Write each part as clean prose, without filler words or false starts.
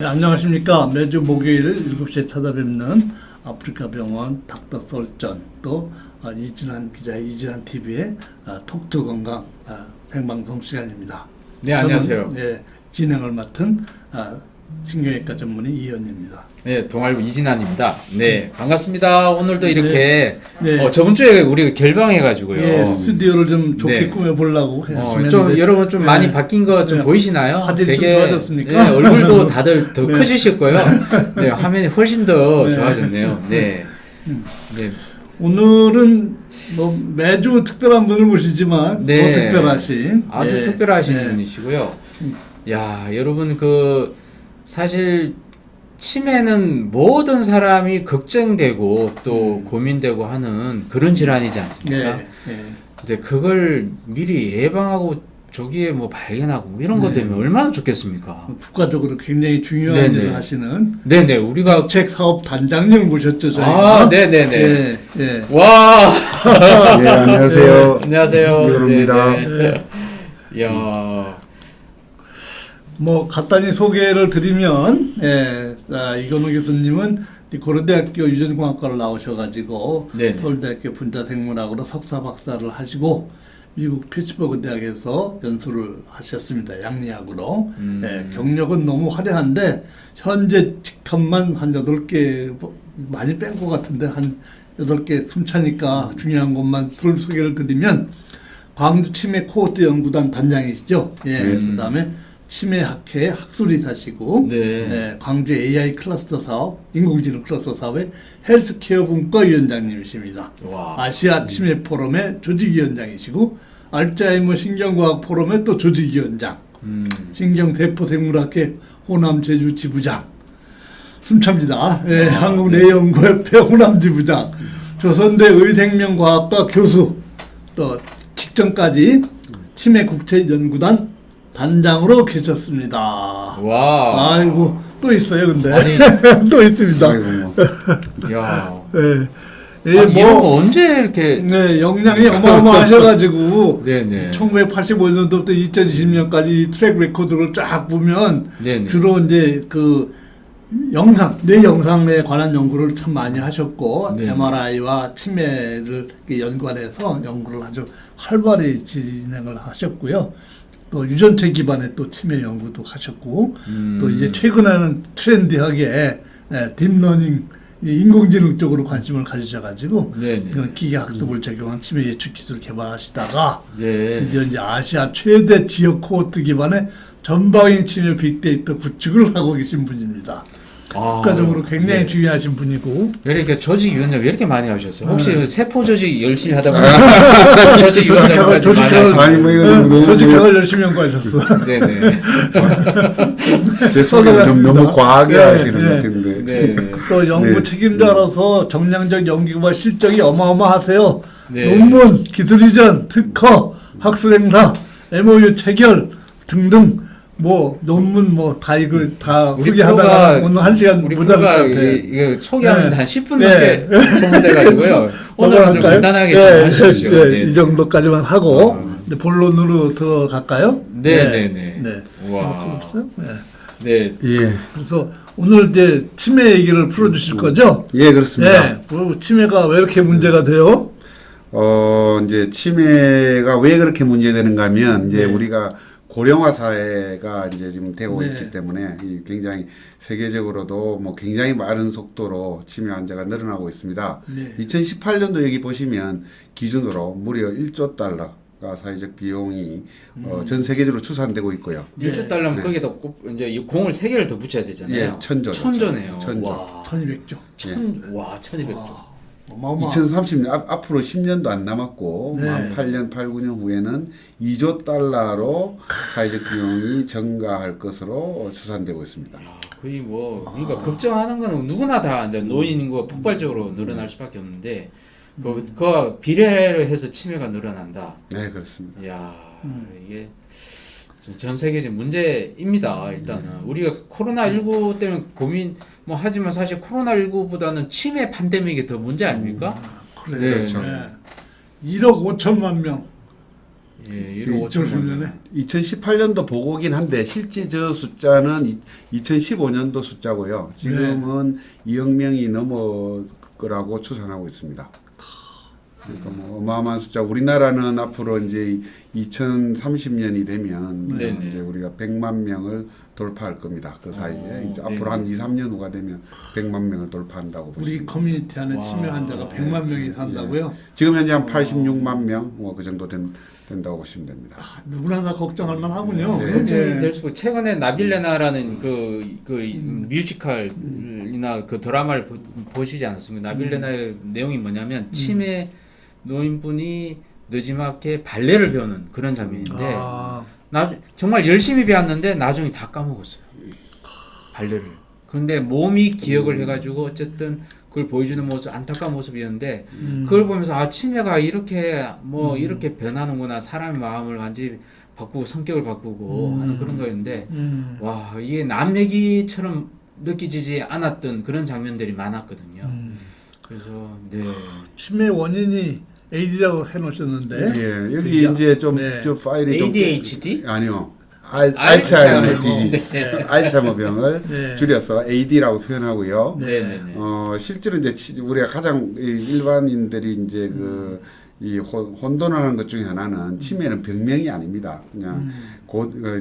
네, 안녕하십니까. 매주 목요일 7시에 찾아뵙는 아프리카 병원 닥터 설전 또 이진환 기자 이진환 TV의 톡투 건강 생방송 시간입니다. 네, 안녕하세요. 저는, 진행을 맡은 신경외과 전문의 이현입니다. 네, 동아일보 이진환입니다. 네, 반갑습니다. 오늘도 이렇게 네. 저번 주에 우리가 결방해가지고요. 예, 스튜디오를 좀 좋게 네. 꾸며보려고 좀 여러분 좀 많이 바뀐 거 좀 보이시나요? 화질이 좀 되게 좋아졌습니까? 네, 얼굴도 다들 더 커지셨고요. 네, 화면이 훨씬 더 좋아졌네요. 네. 네. 오늘은 뭐 매주 특별한 분을 모시지만 더 특별하신 아주 특별하신 분이시고요. 야, 여러분 사실 치매는 모든 사람이 걱정되고 또 고민되고 하는 그런 질환이지 않습니까? 근데 그걸 미리 예방하고 조기에 발견하고 이런 것 때문에 얼마나 좋겠습니까? 국가적으로 굉장히 중요한 일을 하시는 네네 우리가 책 사업 단장님을 모셨죠 저희가. 네네네. 예. 와. 네, 안녕하세요. 안녕하세요. 이건우입니다. 야. 간단히 소개를 드리면 이건우 교수님은 고려대학교 유전공학과를 나오셔가지고 서울대학교 분자생물학으로 석사 박사를 하시고 미국 피츠버그 대학에서 연수를 하셨습니다. 양리학으로. 경력은 너무 화려한데 현재 직함만 한 8개 많이 뺀 것 같은데 한 8개 숨차니까 중요한 것만 소개를 드리면 광주 치매 코호트 연구단 단장이시죠. 그 다음에 치매학회 학술이사시고 광주 AI 클러스터 사업, 인공지능 클러스터 사업의 헬스케어 분과 위원장님이십니다. 아시아 치매 포럼의 조직위원장이시고 알츠하이머 신경과학 포럼의 또 조직위원장, 신경세포생물학회 호남 제주 지부장, 숨찹니다. 한국 뇌연구협회 호남 지부장, 조선대 의생명과학과 교수, 또 직전까지 치매국제연구단 단장으로 계셨습니다. 와. 아이고 또 있어요, 근데 또 있습니다. 야. 이런 거 언제 이렇게? 역량이 어마어마하셔가지고 1985년도부터 2020년까지 트랙 레코드를 쫙 보면 주로 이제 뇌 영상에 관한 연구를 참 많이 하셨고 MRI와 치매를 연관해서 연구를 아주 활발히 진행을 하셨고요. 또 유전체 기반의 또 치매 연구도 하셨고 또 이제 최근에는 트렌디하게 딥러닝 인공지능 쪽으로 관심을 가지셔가지고 기계학습을 적용한 치매 예측 기술을 개발하시다가 드디어 이제 아시아 최대 지역 코호트 기반의 전방위 치매 빅데이터 구축을 하고 계신 분입니다. 국가적으로 굉장히 중요하신 분이고. 왜 이렇게 조직위원장 왜 이렇게 많이 하셨어요? 혹시 세포 조직 열심히 하다 보니까 조직위원장까지 많이 하시고 조직학을 열심히 연구하셨어. 네네. 제 소개를 좀 너무 과하게 하시는 것 같은데. 또 연구 책임자로서 정량적 연구와 실적이 어마어마하세요. 논문, 기술 이전, 특허, 학술 행사, MOU 체결 등등. 논문 다 이거 다 소개하다가 오늘 1시간 모자랄 것 같아. 이거 소개하면 한 10분 넘게 소모돼가지고요. 오늘은 좀 간단하게 좀 하시죠. 이 정도까지만 하고 이제 본론으로 들어갈까요? 네네네. 와. 예. 그래서 오늘 이제 치매 얘기를 풀어주실 거죠? 예, 그렇습니다. 치매가 왜 이렇게 문제가 돼요? 이제 치매가 왜 그렇게 문제되는가 하면 이제 우리가 고령화 사회가 이제 지금 되고 있기 때문에 굉장히 세계적으로도 굉장히 빠른 속도로 치매 환자가 늘어나고 있습니다. 2018년도 여기 보시면 기준으로 무려 1조 달러가 사회적 비용이 전 세계적으로 추산되고 있고요. 1조 달러면 거기다 이제 공을 3개를 더 붙여야 되잖아요. 천조네요. 와, 1200조. 1200조. 2030년 앞으로 10년도 안 남았고 8년, 8, 9년 후에는 2조 달러로 사회적 비용이 증가할 것으로 추산되고 있습니다. 거의 그러니까 걱정하는 거는 누구나 다 이제 노인 인구가 폭발적으로 늘어날 수밖에 없는데 그와 비례를 해서 치매가 늘어난다. 네, 그렇습니다. 이야, 이게 전 세계적 문제입니다. 일단은 우리가 코로나19 때문에 고민 하지만 사실 코로나19보다는 치매 팬데믹이 더 문제 아닙니까? 그렇죠. 1억 5천만 명. 예, 1억 5천만 명. 2018년도 보고긴 한데 실제 저 숫자는 2015년도 숫자고요. 지금은 2억 명이 넘을 거라고 추산하고 있습니다. 그러니까 뭐 어마어마한 숫자. 우리나라는 앞으로 이제 2030년이 되면 네네. 이제 우리가 100만 명을 돌파할 겁니다. 그 사이에 이제 네네. 앞으로 한 2, 3년 후가 되면 100만 명을 돌파한다고 우리 보시면 커뮤니티 안에 치매 와. 환자가 100만 명이 산다고요? 지금 현재 한 86만 명 뭐 그 정도 된다고 보시면 됩니다. 누구나 다 걱정할 만하군요. 네. 걱정이 예. 될 수고 최근에 나빌레나라는 그 뮤지컬이나 그 드라마를 보시지 않았습니까? 나빌레나의 내용이 뭐냐면 치매 노인분이 늦지막히 발레를 배우는 그런 장면인데 아, 정말 열심히 배웠는데 나중에 다 까먹었어요. 발레를. 그런데 몸이 기억을 해가지고 어쨌든 그걸 보여주는 모습, 안타까운 모습이었는데 그걸 보면서 아 치매가 이렇게 이렇게 변하는구나. 사람의 마음을 완전히 바꾸고 성격을 바꾸고 하는 그런 거였는데 와 이게 남얘기처럼 느껴지지 않았던 그런 장면들이 많았거든요. 그래서 네. 치매 원인이 AD라고 해놓으셨는데 예, 여기 이제 좀 네. 저 파일이 좀 ADHD? 아니요. 알츠하이머 알츠하이머 디지즈, 알츠하이머 병을 네. 줄여서 AD라고 표현하고요. 네네네. 실제로 이제 우리가 가장 일반인들이 이제 이 혼돈하는 것 중에 하나는 치매는 병명이 아닙니다. 그냥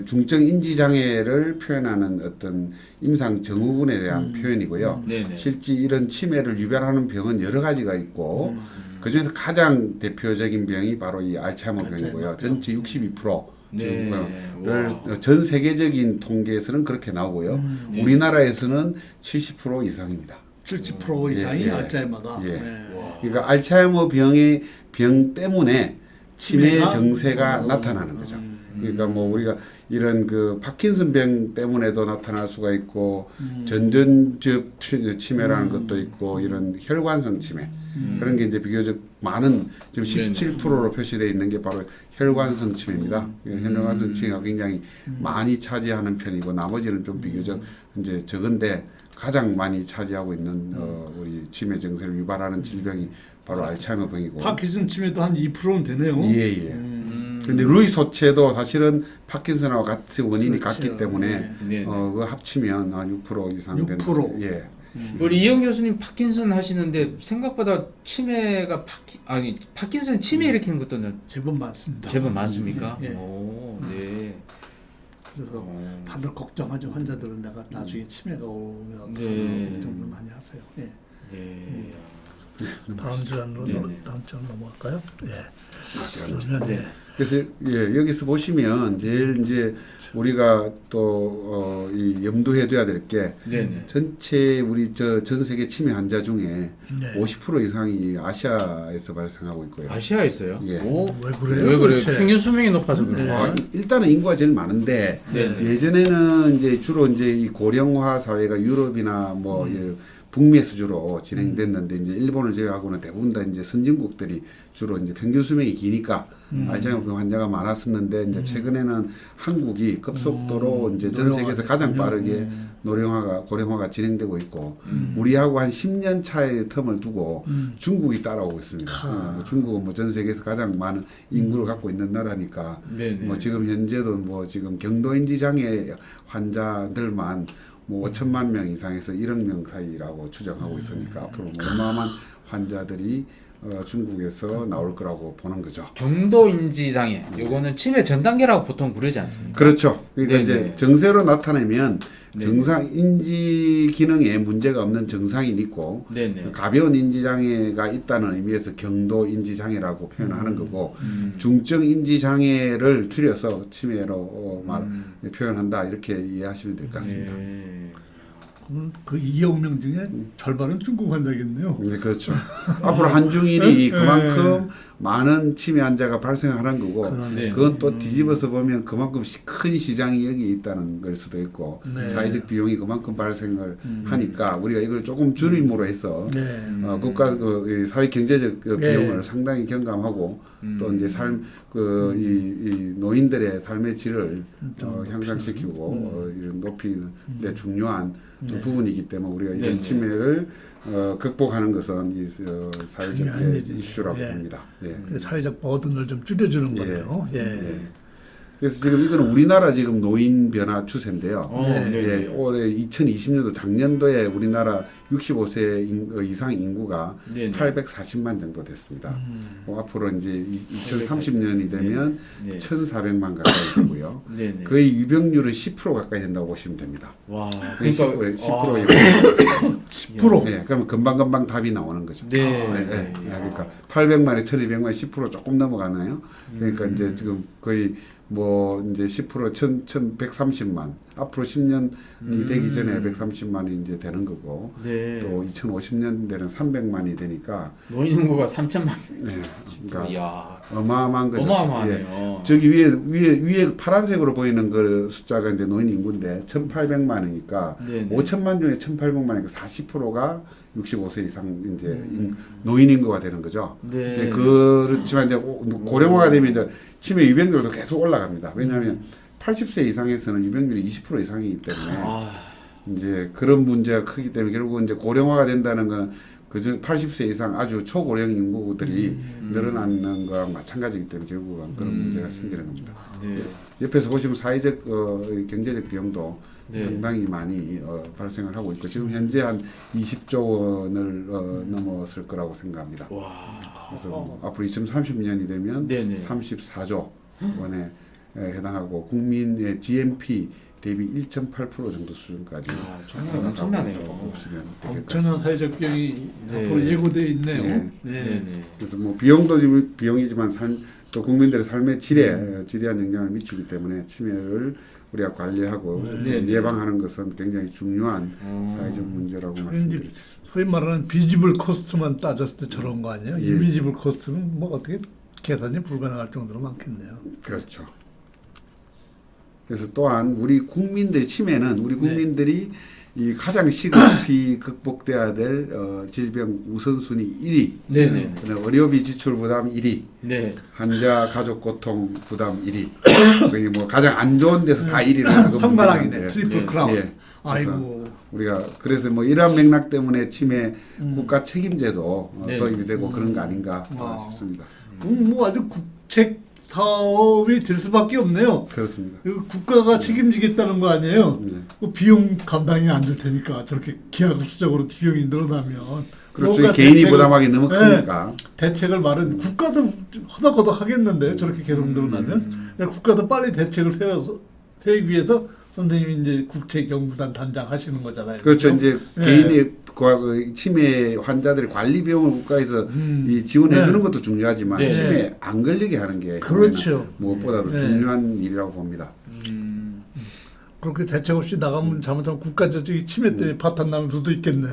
중증 인지 장애를 표현하는 어떤 임상 증후군에 대한 표현이고요. 네네. 실제 이런 치매를 유발하는 병은 여러 가지가 있고 그 중에서 가장 대표적인 병이 바로 이 알츠하이머 병이고요. 전체 62%. 네. 를 전 세계적인 통계에서는 그렇게 나오고요. 네. 우리나라에서는 70% 이상입니다. 70% 이상이 예. 알츠하이머다. 예. 네. 그러니까 알츠하이머 병 때문에 치매 치매가? 증세가 나타나는 거죠. 그러니까 뭐 우리가 이런 그 파킨슨 병 때문에도 나타날 수가 있고 전전적 치매라는 것도 있고 이런 혈관성 치매 그런 게 이제 비교적 많은 지금 17%로 표시되어 있는 게 바로 혈관성 치매입니다. 혈관성 치매가 굉장히 많이 차지하는 편이고 나머지는 좀 비교적 이제 적은데 가장 많이 차지하고 있는 우리 치매 증세를 유발하는 질병이 바로 알츠하이머 병이고. 파킨슨 치매도 한 2%는 되네요. 예. 그런데 루이 소체도 사실은 파킨슨하고 같은 원인이 그렇죠. 같기 때문에 네. 그거 합치면 한 6% 이상 되는 6%. 예. 우리 이영 교수님 파킨슨 하시는데 생각보다 치매가 파킨슨 치매 일으키는 것도 제법 많습니다. 제법 많습니까? 예. 오, 네. 그래서 다들 걱정하죠. 환자들은 내가 나중에 치매가 오면 네. 걱정을 많이 하세요. 예. 네. 다음 주안으로 네. 다음 주안 넘어갈까요? 예. 맞아요. 그러면 예. 그래서 여기서 보시면 제일 이제 우리가 또 이 염두해둬야 될 게 네네. 전체 우리 전 세계 치매 환자 중에 네. 50% 이상이 아시아에서 발생하고 있고요. 아시아에 있어요? 예. 오, 왜 그래요? 왜 그래요? 도대체? 평균 수명이 높아서 그래요. 일단은 인구가 제일 많은데 네네. 예전에는 이제 주로 이제 이 고령화 사회가 유럽이나 뭐 이 북미에서 주로 진행됐는데 이제 일본을 제외하고는 대부분 다 이제 선진국들이 주로 이제 평균 수명이 기니까 알츠하이머 환자가 많았었는데 이제 최근에는 한국이 급속도로 이제 전 세계에서 가장 빠르게 고령화가 진행되고 있고 우리하고 한 10년 차의 텀을 두고 중국이 따라오고 있습니다. 중국은 뭐 전 세계에서 가장 많은 인구를 갖고 있는 나라니까 네네. 뭐 지금 현재도 뭐 지금 경도인지 장애 환자들만 뭐 5천만 명 이상에서 1억 명 사이라고 추정하고 있으니까 앞으로 뭐 어마어마한 환자들이 중국에서 나올 거라고 보는 거죠. 경도인지 장애. 요거는 치매 전 단계라고 보통 부르지 않습니까? 그렇죠. 그러니까 네네. 이제 증세로 나타내면 네네. 정상 인지 기능에 문제가 없는 정상인 있고 네네. 가벼운 인지 장애가 있다는 의미에서 경도 인지 장애라고 표현하는 거고 중증 인지 장애를 줄여서 치매로 표현한다 이렇게 이해하시면 될 것 같습니다. 네. 그럼 그 2억 명 중에 절반은 중국 환자겠네요. 네, 그렇죠. 앞으로 한중일이 그만큼 많은 치매 환자가 발생하는 거고, 네. 그건 또 뒤집어서 보면 그만큼 큰 시장이 여기 있다는 걸 수도 있고, 네. 사회적 비용이 그만큼 발생을 하니까 우리가 이걸 조금 줄임으로 해서 네. 국가 사회 경제적 네. 비용을 상당히 경감하고 또 이제 이 노인들의 삶의 질을 향상시키고 이런 높이는 데 중요한 부분이기 때문에 우리가 이 치매를 극복하는 것은 이 사회적 이슈라고 봅니다. 예. 사회적 버든을 좀 줄여주는 거네요. 예. 예. 그래서 지금 이거는 우리나라 지금 노인 변화 추세인데요. 예, 올해 2020년도 작년도에 우리나라 65세 이상 인구가 840만 정도 됐습니다. 앞으로 이제 2030년이 되면 1,400만 가까이 되고요. 거의 유병률은 10% 가까이 된다고 보시면 됩니다. 와, 그러니까 10%. 10%. 네, 그러면 금방 답이 나오는 거죠. 네. 그러니까 800만에 1,200만 10% 조금 넘어가나요? 그러니까 이제 지금 거의 뭐 이제 10% 1,130만 앞으로 10년이 되기 전에 130만이 이제 되는 거고 또 2050년대는 300만이 되니까 노인 인구가 3천만. 네, 그러니까 이야. 어마어마한 거죠. 어마어마하네요. 예. 저기 위에 파란색으로 보이는 그 숫자가 이제 노인 인구인데 1,800만이니까 5천만 중에 1,800만이니까 40%가 65세 이상 이제 노인 인구가 되는 거죠. 네. 그렇지만 이제 고령화가 되면 이제 치매 유병률도 계속 올라갑니다. 왜냐하면 80세 이상에서는 유병률이 20% 이상이기 때문에 이제 그런 문제가 크기 때문에 결국 이제 고령화가 된다는 건 그중 80세 이상 아주 초고령 인구들이 늘어나는 거랑 마찬가지이기 때문에 결국은 그런 문제가 생기는 겁니다. 옆에서 보시면 사회적 경제적 비용도 상당히 많이 발생을 하고 있고 지금 현재 한 20조 원을 넘었을 거라고 생각합니다. 그래서 앞으로 2030년이 되면 34조 원에 해당하고 국민의 GNP 대비 1.8% 정도 수준까지 정말 엄청나네요. 보시면 되겠다. 엄청난 사회적 비용이 앞으로 예고되어 있네요. 그래서 뭐 비용도 비용이지만 또 국민들의 삶의 질에 지대한 영향을 미치기 때문에 치매를 우리가 관리하고 예방하는 것은 굉장히 중요한 사회적 문제라고 말씀드릴 수 있습니다. 소위 말하는 비지블 코스트만 따졌을 때 저런 거 아니에요? 인비지블 코스트는 뭐 어떻게 계산이 불가능할 정도로 많겠네요. 그렇죠. 그래서 또한 우리 국민들 치매는 우리 국민들이 이 가장 시급히 극복돼야 될 질병 우선순위 1위, 그다음에 의료비 지출 부담 1위, 환자 가족 고통 부담 1위. 거기 뭐 가장 안 좋은 데서 다 1위를 하고 선발하기네. 트리플 크라운. 아이고. 우리가 그래서 뭐 이러한 맥락 때문에 치매 국가 책임제도 도입이 되고 그런 거 아닌가 싶습니다. 뭐 아주 국책 사업이 될 수밖에 없네요. 그렇습니다. 국가가 책임지겠다는 거 아니에요? 그 비용 감당이 안 될 테니까 저렇게 기하급수적으로 비용이 늘어나면 그렇죠. 개인이 부담하기 너무 크니까 대책을 말은 국가도 허덕허덕 하겠는데요. 저렇게 계속 늘어나면 국가도 빨리 대책을 세우기 위해서 선생님이 이제 국책연구단 단장 하시는 거잖아요. 그렇죠. 이제 개인이 치매 환자들의 관리 비용을 국가에서 이 지원해 주는 것도 중요하지만 치매 안 걸리게 하는 게 그렇죠. 무엇보다도 중요한 일이라고 봅니다. 그렇게 대책 없이 나가면 잘못하면 국가적인 치매 때문에 파탄 나는 수도 있겠네.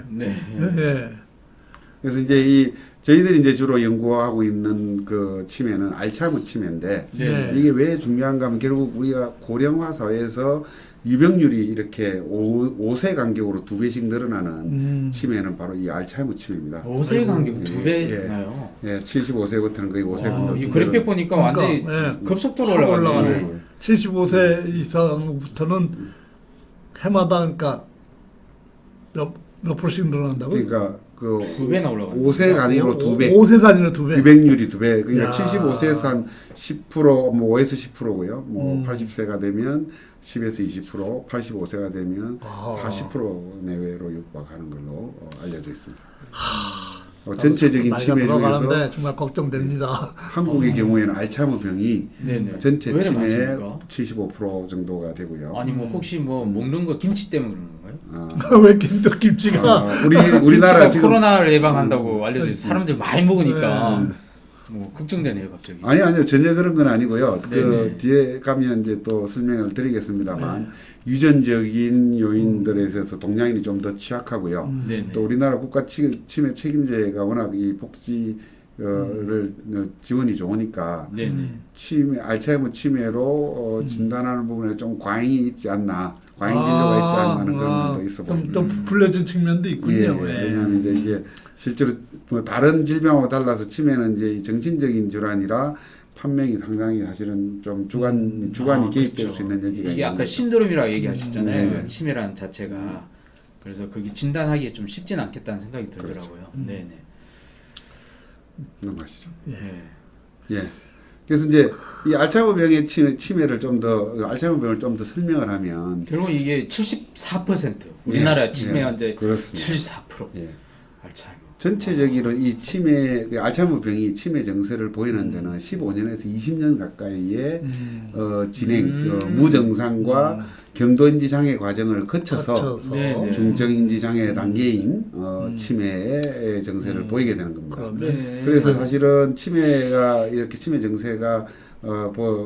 그래서 이제 저희들이 이제 주로 연구하고 있는 그 치매는 알츠하이머 치매인데 이게 왜 중요한가 하면 결국 우리가 고령화 사회에서 유병률이 이렇게 5세 간격으로 2배씩 늘어나는 치매는 바로 이 알츠하이머 치매입니다. 5세 간격 2배 나요? 75세부터는 거의 5세 간격. 이 그래픽 보니까 완전히 급속도로 올라가네. 75세 이상부터는 해마다 그러니까 몇 프로씩 늘어난다고? 그러니까 그 2배나 올라가네. 5세 간격으로 2배. 5세 단위로 2배. 유병률이 2배. 그러니까 75세에서 한 10%, 뭐 5에서 10%고요. 뭐 80세가 되면 10에서 20%, 85세가 되면 40% 내외로 육박하는 걸로 알려져 있습니다. 전체적인 치매 중에서 정말 걱정됩니다. 한국의 경우에는 알츠하이머 병이 전체 치매의 75% 정도가 되고요. 아니 뭐 혹시 뭐 먹는 거 김치 때문에 그런 건가요? 왜 김치가? 우리나라 지금 코로나를 예방한다고 알려져 있어요. 사람들이 많이 먹으니까 뭐 걱정되네요 갑자기. 아니요 전혀 그런 건 아니고요. 그 뒤에 가면 이제 또 설명을 드리겠습니다만 유전적인 요인들에 있어서 동양인이 좀 더 취약하고요. 또 우리나라 국가 치매 책임제가 워낙 이 복지를 지원이 좋으니까 치매 알츠하이머 치매로 진단하는 부분에 좀 과잉이 있지 않나 과잉 진료가 있지 않나 하는 그런 면도 있어 보입니다. 좀 부풀려진 측면도 있군요. 예, 왜냐하면 이제 이게 실제로 뭐 다른 질병하고 달라서 치매는 이제 이 정신적인 질환이라 판명이 상당히 사실은 좀 주관이 개입될 그렇죠. 수 있는 여지가 이게 있는 아까 거죠. 신드롬이라고 얘기하셨잖아요. 네. 치매라는 자체가. 그래서 그게 진단하기 좀 쉽진 않겠다는 생각이 들더라고요. 네네. 넘어가시죠. 네. 예. 그래서 이제 이 알츠하이머병의 치매를 좀 더 알츠하이머병을 좀 더 설명을 하면 결국 이게 74% 우리나라 치매 환자의 그렇습니다. 74% 예. 알츠하이머. 전체적으로 이 치매 알츠하이머병이 치매 증세를 보이는 데는 15년에서 20년 가까이의 진행 무증상과 경도인지 장애 과정을 거쳐서 네네. 중증인지 장애 단계인 치매의 증세를 보이게 되는 겁니다. 네. 그래서 사실은 치매가 이렇게 치매 증세가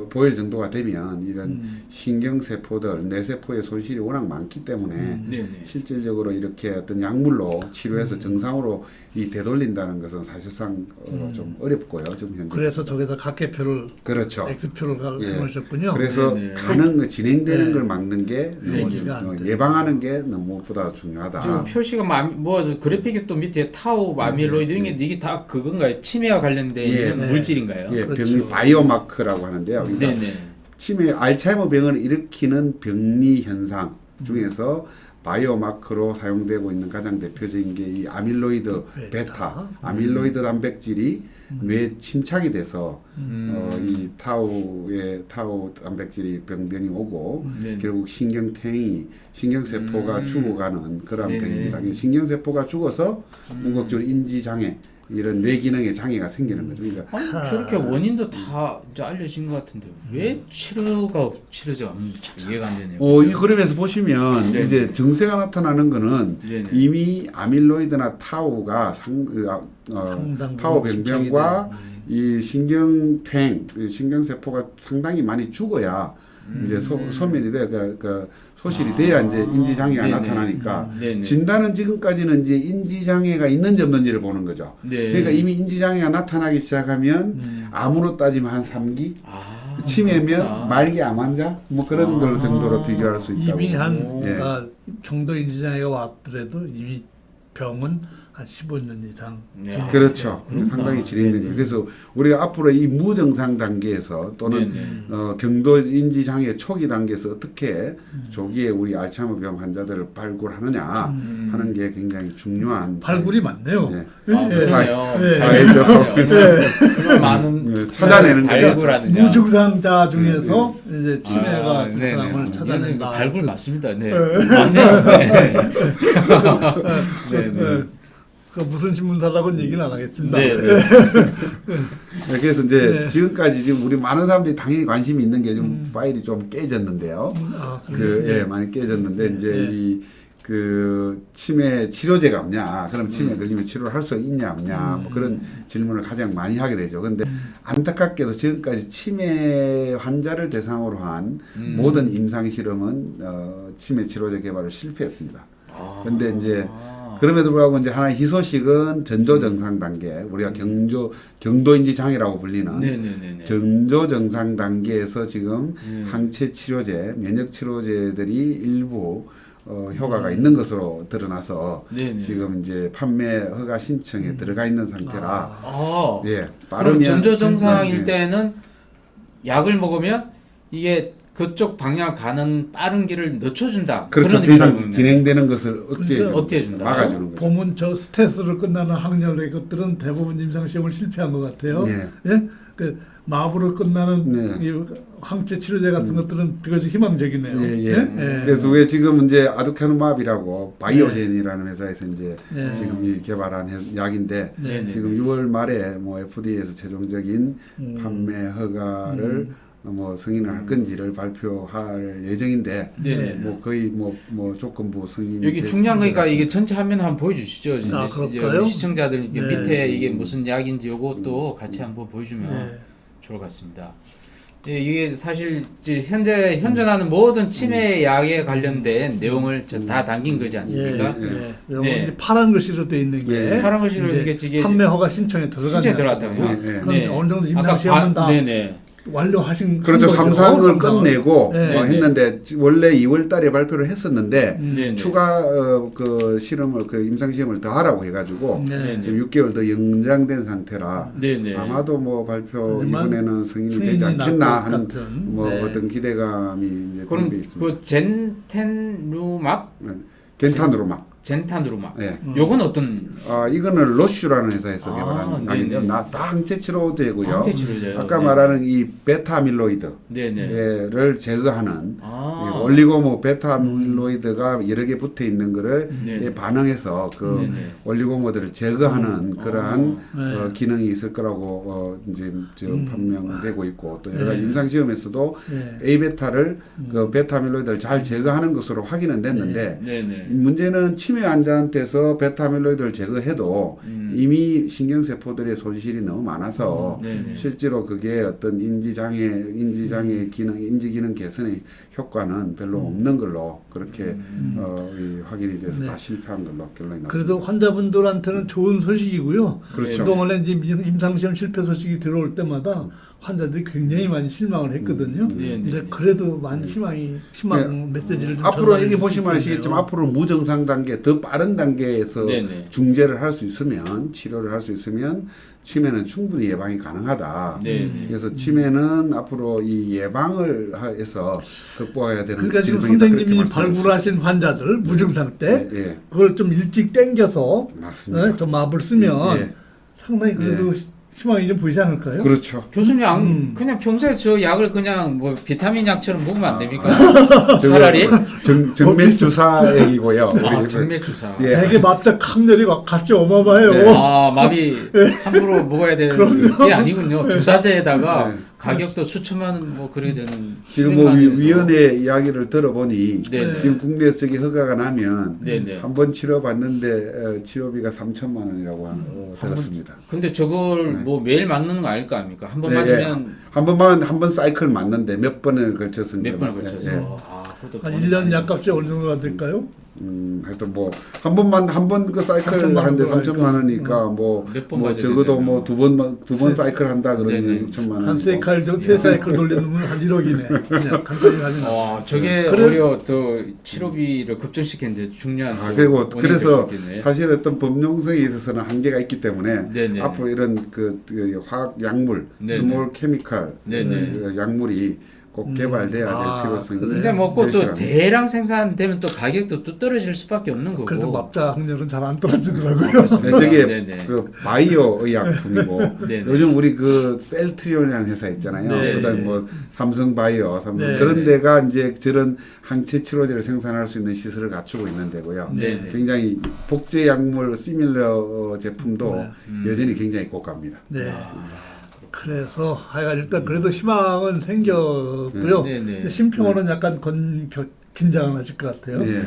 보일 정도가 되면 이런 신경세포들, 뇌세포의 손실이 워낙 많기 때문에 네네. 실질적으로 이렇게 어떤 약물로 치료해서 정상으로 이 되돌린다는 것은 사실상 좀 어렵고요. 지금 현재. 그래서 저기다 각계표를 그렇죠. X표를 예. 해놓으셨군요. 그래서 네네. 진행되는 네. 걸 막는 게 얘기가 안 돼. 예방하는 게 무엇보다 중요하다. 지금 표시가 뭐 그래픽이 또 밑에 타우, 아밀로이드 이런 게 이게 다 그건가요? 치매와 관련된 예. 있는 물질인가요? 예, 그렇죠. 병이 바이오마크라고 하는데요. 그러니까 네네. 치매 알츠하이머 병을 일으키는 병리 현상 중에서 바이오마크로 사용되고 있는 가장 대표적인 게 이 아밀로이드 베타, 아밀로이드 단백질이 뇌에 침착이 돼서 이 타우 단백질이 병변이 오고 네네. 결국 신경세포가 죽어가는 그런 네네. 병입니다. 신경세포가 죽어서 궁극적으로 인지장애 이런 뇌 기능에 장애가 생기는 거죠. 그러니까 아니, 저렇게 원인도 다 이제 알려진 것 같은데 왜 치료가 없는지 잘 이해가 안 되네요. 이 그림에서 보시면 네네. 이제 증세가 나타나는 거는 네네. 이미 아밀로이드나 타우가 타우 변경과 이 신경세포가 상당히 많이 죽어야 이제 소멸이 돼, 소실이 돼야 이제 인지장애가 네네. 나타나니까 네네. 진단은 지금까지는 이제 인지장애가 있는지 없는지를 보는 거죠. 네. 그러니까 이미 인지장애가 나타나기 시작하면 암으로 따지면 한 3기, 아, 치매면 그렇구나. 말기 암 환자 뭐 그런 걸로 정도로 비교할 수 있다고. 이미 오. 정도 인지장애가 왔더라도 이미 병은 한 15년 이상 네. 진행. 그렇죠. 그렇구나. 상당히 진행된 거예요. 그래서 우리가 앞으로 이 무증상 단계에서 또는 네네. 경도 인지 장애 초기 단계에서 어떻게 조기에 우리 알츠하이머병 환자들을 발굴하느냐 하는 게 굉장히 중요한 발굴이 많네요. 예. 아, 그러네요. 네. 사회적 얼마나 많은 찾아내는 거죠. 발굴하느냐. 무증상자 중에서 이제 치매가 아, 든 네네. 사람을 이것은 찾아낸다. 발굴 맞습니다. 네. 맞네요. 네. 네. 그 무슨 신문사라고는 얘기는 안 하겠습니다. 네. 네. 그래서 이제 네. 지금까지 지금 우리 많은 사람들이 당연히 관심이 있는 게 좀 파일이 좀 깨졌는데요. 많이 깨졌는데 이제 그 치매 치료제가 없냐? 그럼 치매 걸리면 치료를 할 수 있냐 없냐? 뭐 그런 질문을 가장 많이 하게 되죠. 그런데 안타깝게도 지금까지 치매 환자를 대상으로 한 모든 임상 실험은 치매 치료제 개발을 실패했습니다. 근데 이제 그럼에도 불구하고 이제 하나의 희소식은 전조 정상 단계, 우리가 경도인지 장애라고 불리는 네네네네. 전조 정상 단계에서 지금 항체 치료제, 면역 치료제들이 일부 효과가 있는 것으로 드러나서 네네. 지금 이제 판매 허가 신청에 들어가 있는 상태라. 아, 예, 그럼 전조 정상일 예. 때는 약을 먹으면 이게 그쪽 방향 가는 빠른 길을 늦춰준다. 그렇죠. 그런 더 이상 의미가 진행되는 것을 억제해주는 억제해준다. 막아주는 거죠. 보면 저 스트레스로 끝나는 항열의 것들은 대부분 임상 시험을 실패한 것 같아요. 예. 예? 그 마부로 끝나는 네. 이 항체 치료제 같은 것들은 비교적 희망적이네요. 예. 그래서 그게 지금 이제 아두캐누맙이라고 바이오젠이라는 회사에서 이제 네. 지금 이 개발한 약인데 네. 지금 6월 말에 뭐 FDA에서 최종적인 판매 허가를 뭐 승인을 할 건지를 발표할 예정인데 네네. 뭐 거의 뭐 조건부 승인 여기 중요한 거니까 이게 전체 화면 한번 보여주시죠. 이제 그럴까요? 우리 시청자들 이게 네. 밑에 이게 무슨 약인지 요것도 같이 한번 보여주면 네. 좋을 것 같습니다. 예, 이게 사실 이제 현재 현존하는 모든 치매 약에 관련된 내용을 다 담긴 거지 않습니까? 여러분 네. 이제 파란 글씨로 돼 있는 게 파란 글씨로 이제 이게 판매 허가 신청에 신청에 들어갔다고. 들어갔다고요? 네. 그건 어느 정도 임상 시험은 다 네네. 완료하신 그렇죠. 거죠. 3상을 끝내고 네. 했는데 원래 2월 달에 발표를 했었는데 네. 추가 그 실험을 그 임상 시험을 더 하라고 해가지고 네. 지금 6개월 더 연장된 상태라 네. 아마도 뭐 발표 하지만 이번에는 승인이 되지 승인이 않겠나 날 하는 것 같은, 뭐 네. 어떤 기대감이 이제 그럼 게 있습니다. 그 젠텐루막, 겐탄으로막. 젠탄루막. 네. 요건 어떤 이거는 로슈라는 회사에서 아, 개발한 네네. 약인데요. 다 항체 치료제고요. 항체 치료제요? 아까 네. 말하는 이 베타밀로이드를 네네. 제거하는 아. 이 올리고모 베타밀로이드가 여러 개 붙어 있는 거를 네네. 반응해서 그 네네. 올리고모들을 제거하는 그러한 네. 기능이 있을 거라고 이제 판명되고 있고 또 여러 가지 네. 임상 시험에서도 네. A베타를 그 베타밀로이드를 잘 제거하는 것으로 확인은 됐는데 네네. 문제는 치매 환자한테서 베타밀로이드를 제거해도 이미 신경세포들의 손실이 너무 많아서 네네. 실제로 그게 어떤 인지장애 기능, 인지기능 개선의 효과는 별로 없는 걸로 그렇게 확인이 돼서 네. 다 실패한 걸로 결론이 났습니다. 그래도 환자분들한테는 좋은 소식이고요. 그렇죠. 그동안에 이제 임상시험 실패 소식이 들어올 때마다 환자들이 굉장히 많이 실망을 했거든요. 근데 그래도 많이 희망 메시지를 좀 앞으로 전달해 여기 줄 보시면 수 아시겠지만 있네요. 앞으로 무증상 단계 더 빠른 단계에서 네네. 중재를 할 수 있으면 치료를 할 수 있으면 치매는 충분히 예방이 가능하다. 네네. 그래서 치매는 앞으로 이 예방을 해서 극복해야 되는 그러니까 지금 질병이다. 그렇게 선생님이 말씀하셨어요. 발굴하신 환자들 무증상 때 예, 예. 그걸 좀 일찍 땡겨서 맞습니다. 더 마블 쓰면 예. 상당히 그래도 희망이 좀 보이지 않을까요? 그렇죠. 교수님 그냥 평소에 저 약을 그냥 뭐 비타민 약처럼 먹으면 안 됩니까? 차라리 정맥 주사액이고요. 아, 정맥 주사. 예. 되게 납작 항렬이 값이 어마어마해요. 네. 아, 마비 함부로 먹어야 되는 게 아니군요. 주사제에다가 가격도 수천만 원 뭐 그래야 되는. 지금 뭐 수백만 원에서. 위원회 이야기를 들어보니 네. 지금 국내에서 저기 허가가 나면 네네. 한 번 치료받는데 치료비가 3천만 원이라고 들었습니다. 근데 저걸 뭐 매일 맞는 거 아닐 거 아닙니까? 한 번 맞으면 한 번만 사이클 맞는데 몇 번을 걸쳐서 이제 몇 번을 막, 걸쳐서. 예, 예. 아, 그것도 한 돈이 1년 많이 약값이 어느 정도가 될까요? 하여튼 뭐 한 번만 그 사이클 3천만 하는데 원도 3천만 원이니까 뭐 몇번 뭐 맞아야 적어도 되냐면. 뭐 두 번 사이클 한다 네네. 그러면 6천만 원. 한 세 사이클 돌리는 분 한 1억이네. 그냥 간단히 하면. 저게 그래- 오히려 더 치료비를 급증시키는데 중요한 또 그리고 원인이 그래서 될수 있겠네. 사실 어떤 법령성에 있어서는 한계가 있기 때문에 네네. 앞으로 이런 그 화학 약물, 네네. 스몰 케미칼 네네. 그 약물이 꼭 개발돼야 될 필요성이 그래. 근데 뭐 또 제시합니다. 대량 생산되면 또 가격도 또 떨어질 수밖에 없는 거고. 그래도 납작 항렬은 잘 안 떨어지더라고요. 네, 저게 네네. 그 바이오 의약품이고 네네. 요즘 우리 그 셀트리온이라는 회사 있잖아요. 네. 그다음 뭐 삼성 바이오, 네. 그런 데가 이제 저런 항체 치료제를 생산할 수 있는 시설을 갖추고 있는 데고요. 네네. 굉장히 복제 약물 시밀러 제품도 네. 여전히 굉장히 고가입니다. 네. 그래서 하여간 일단 그래도 희망은 생겼고요. 네. 네네. 근데 심평원은 약간 긴장을 하실 것 같아요. 예.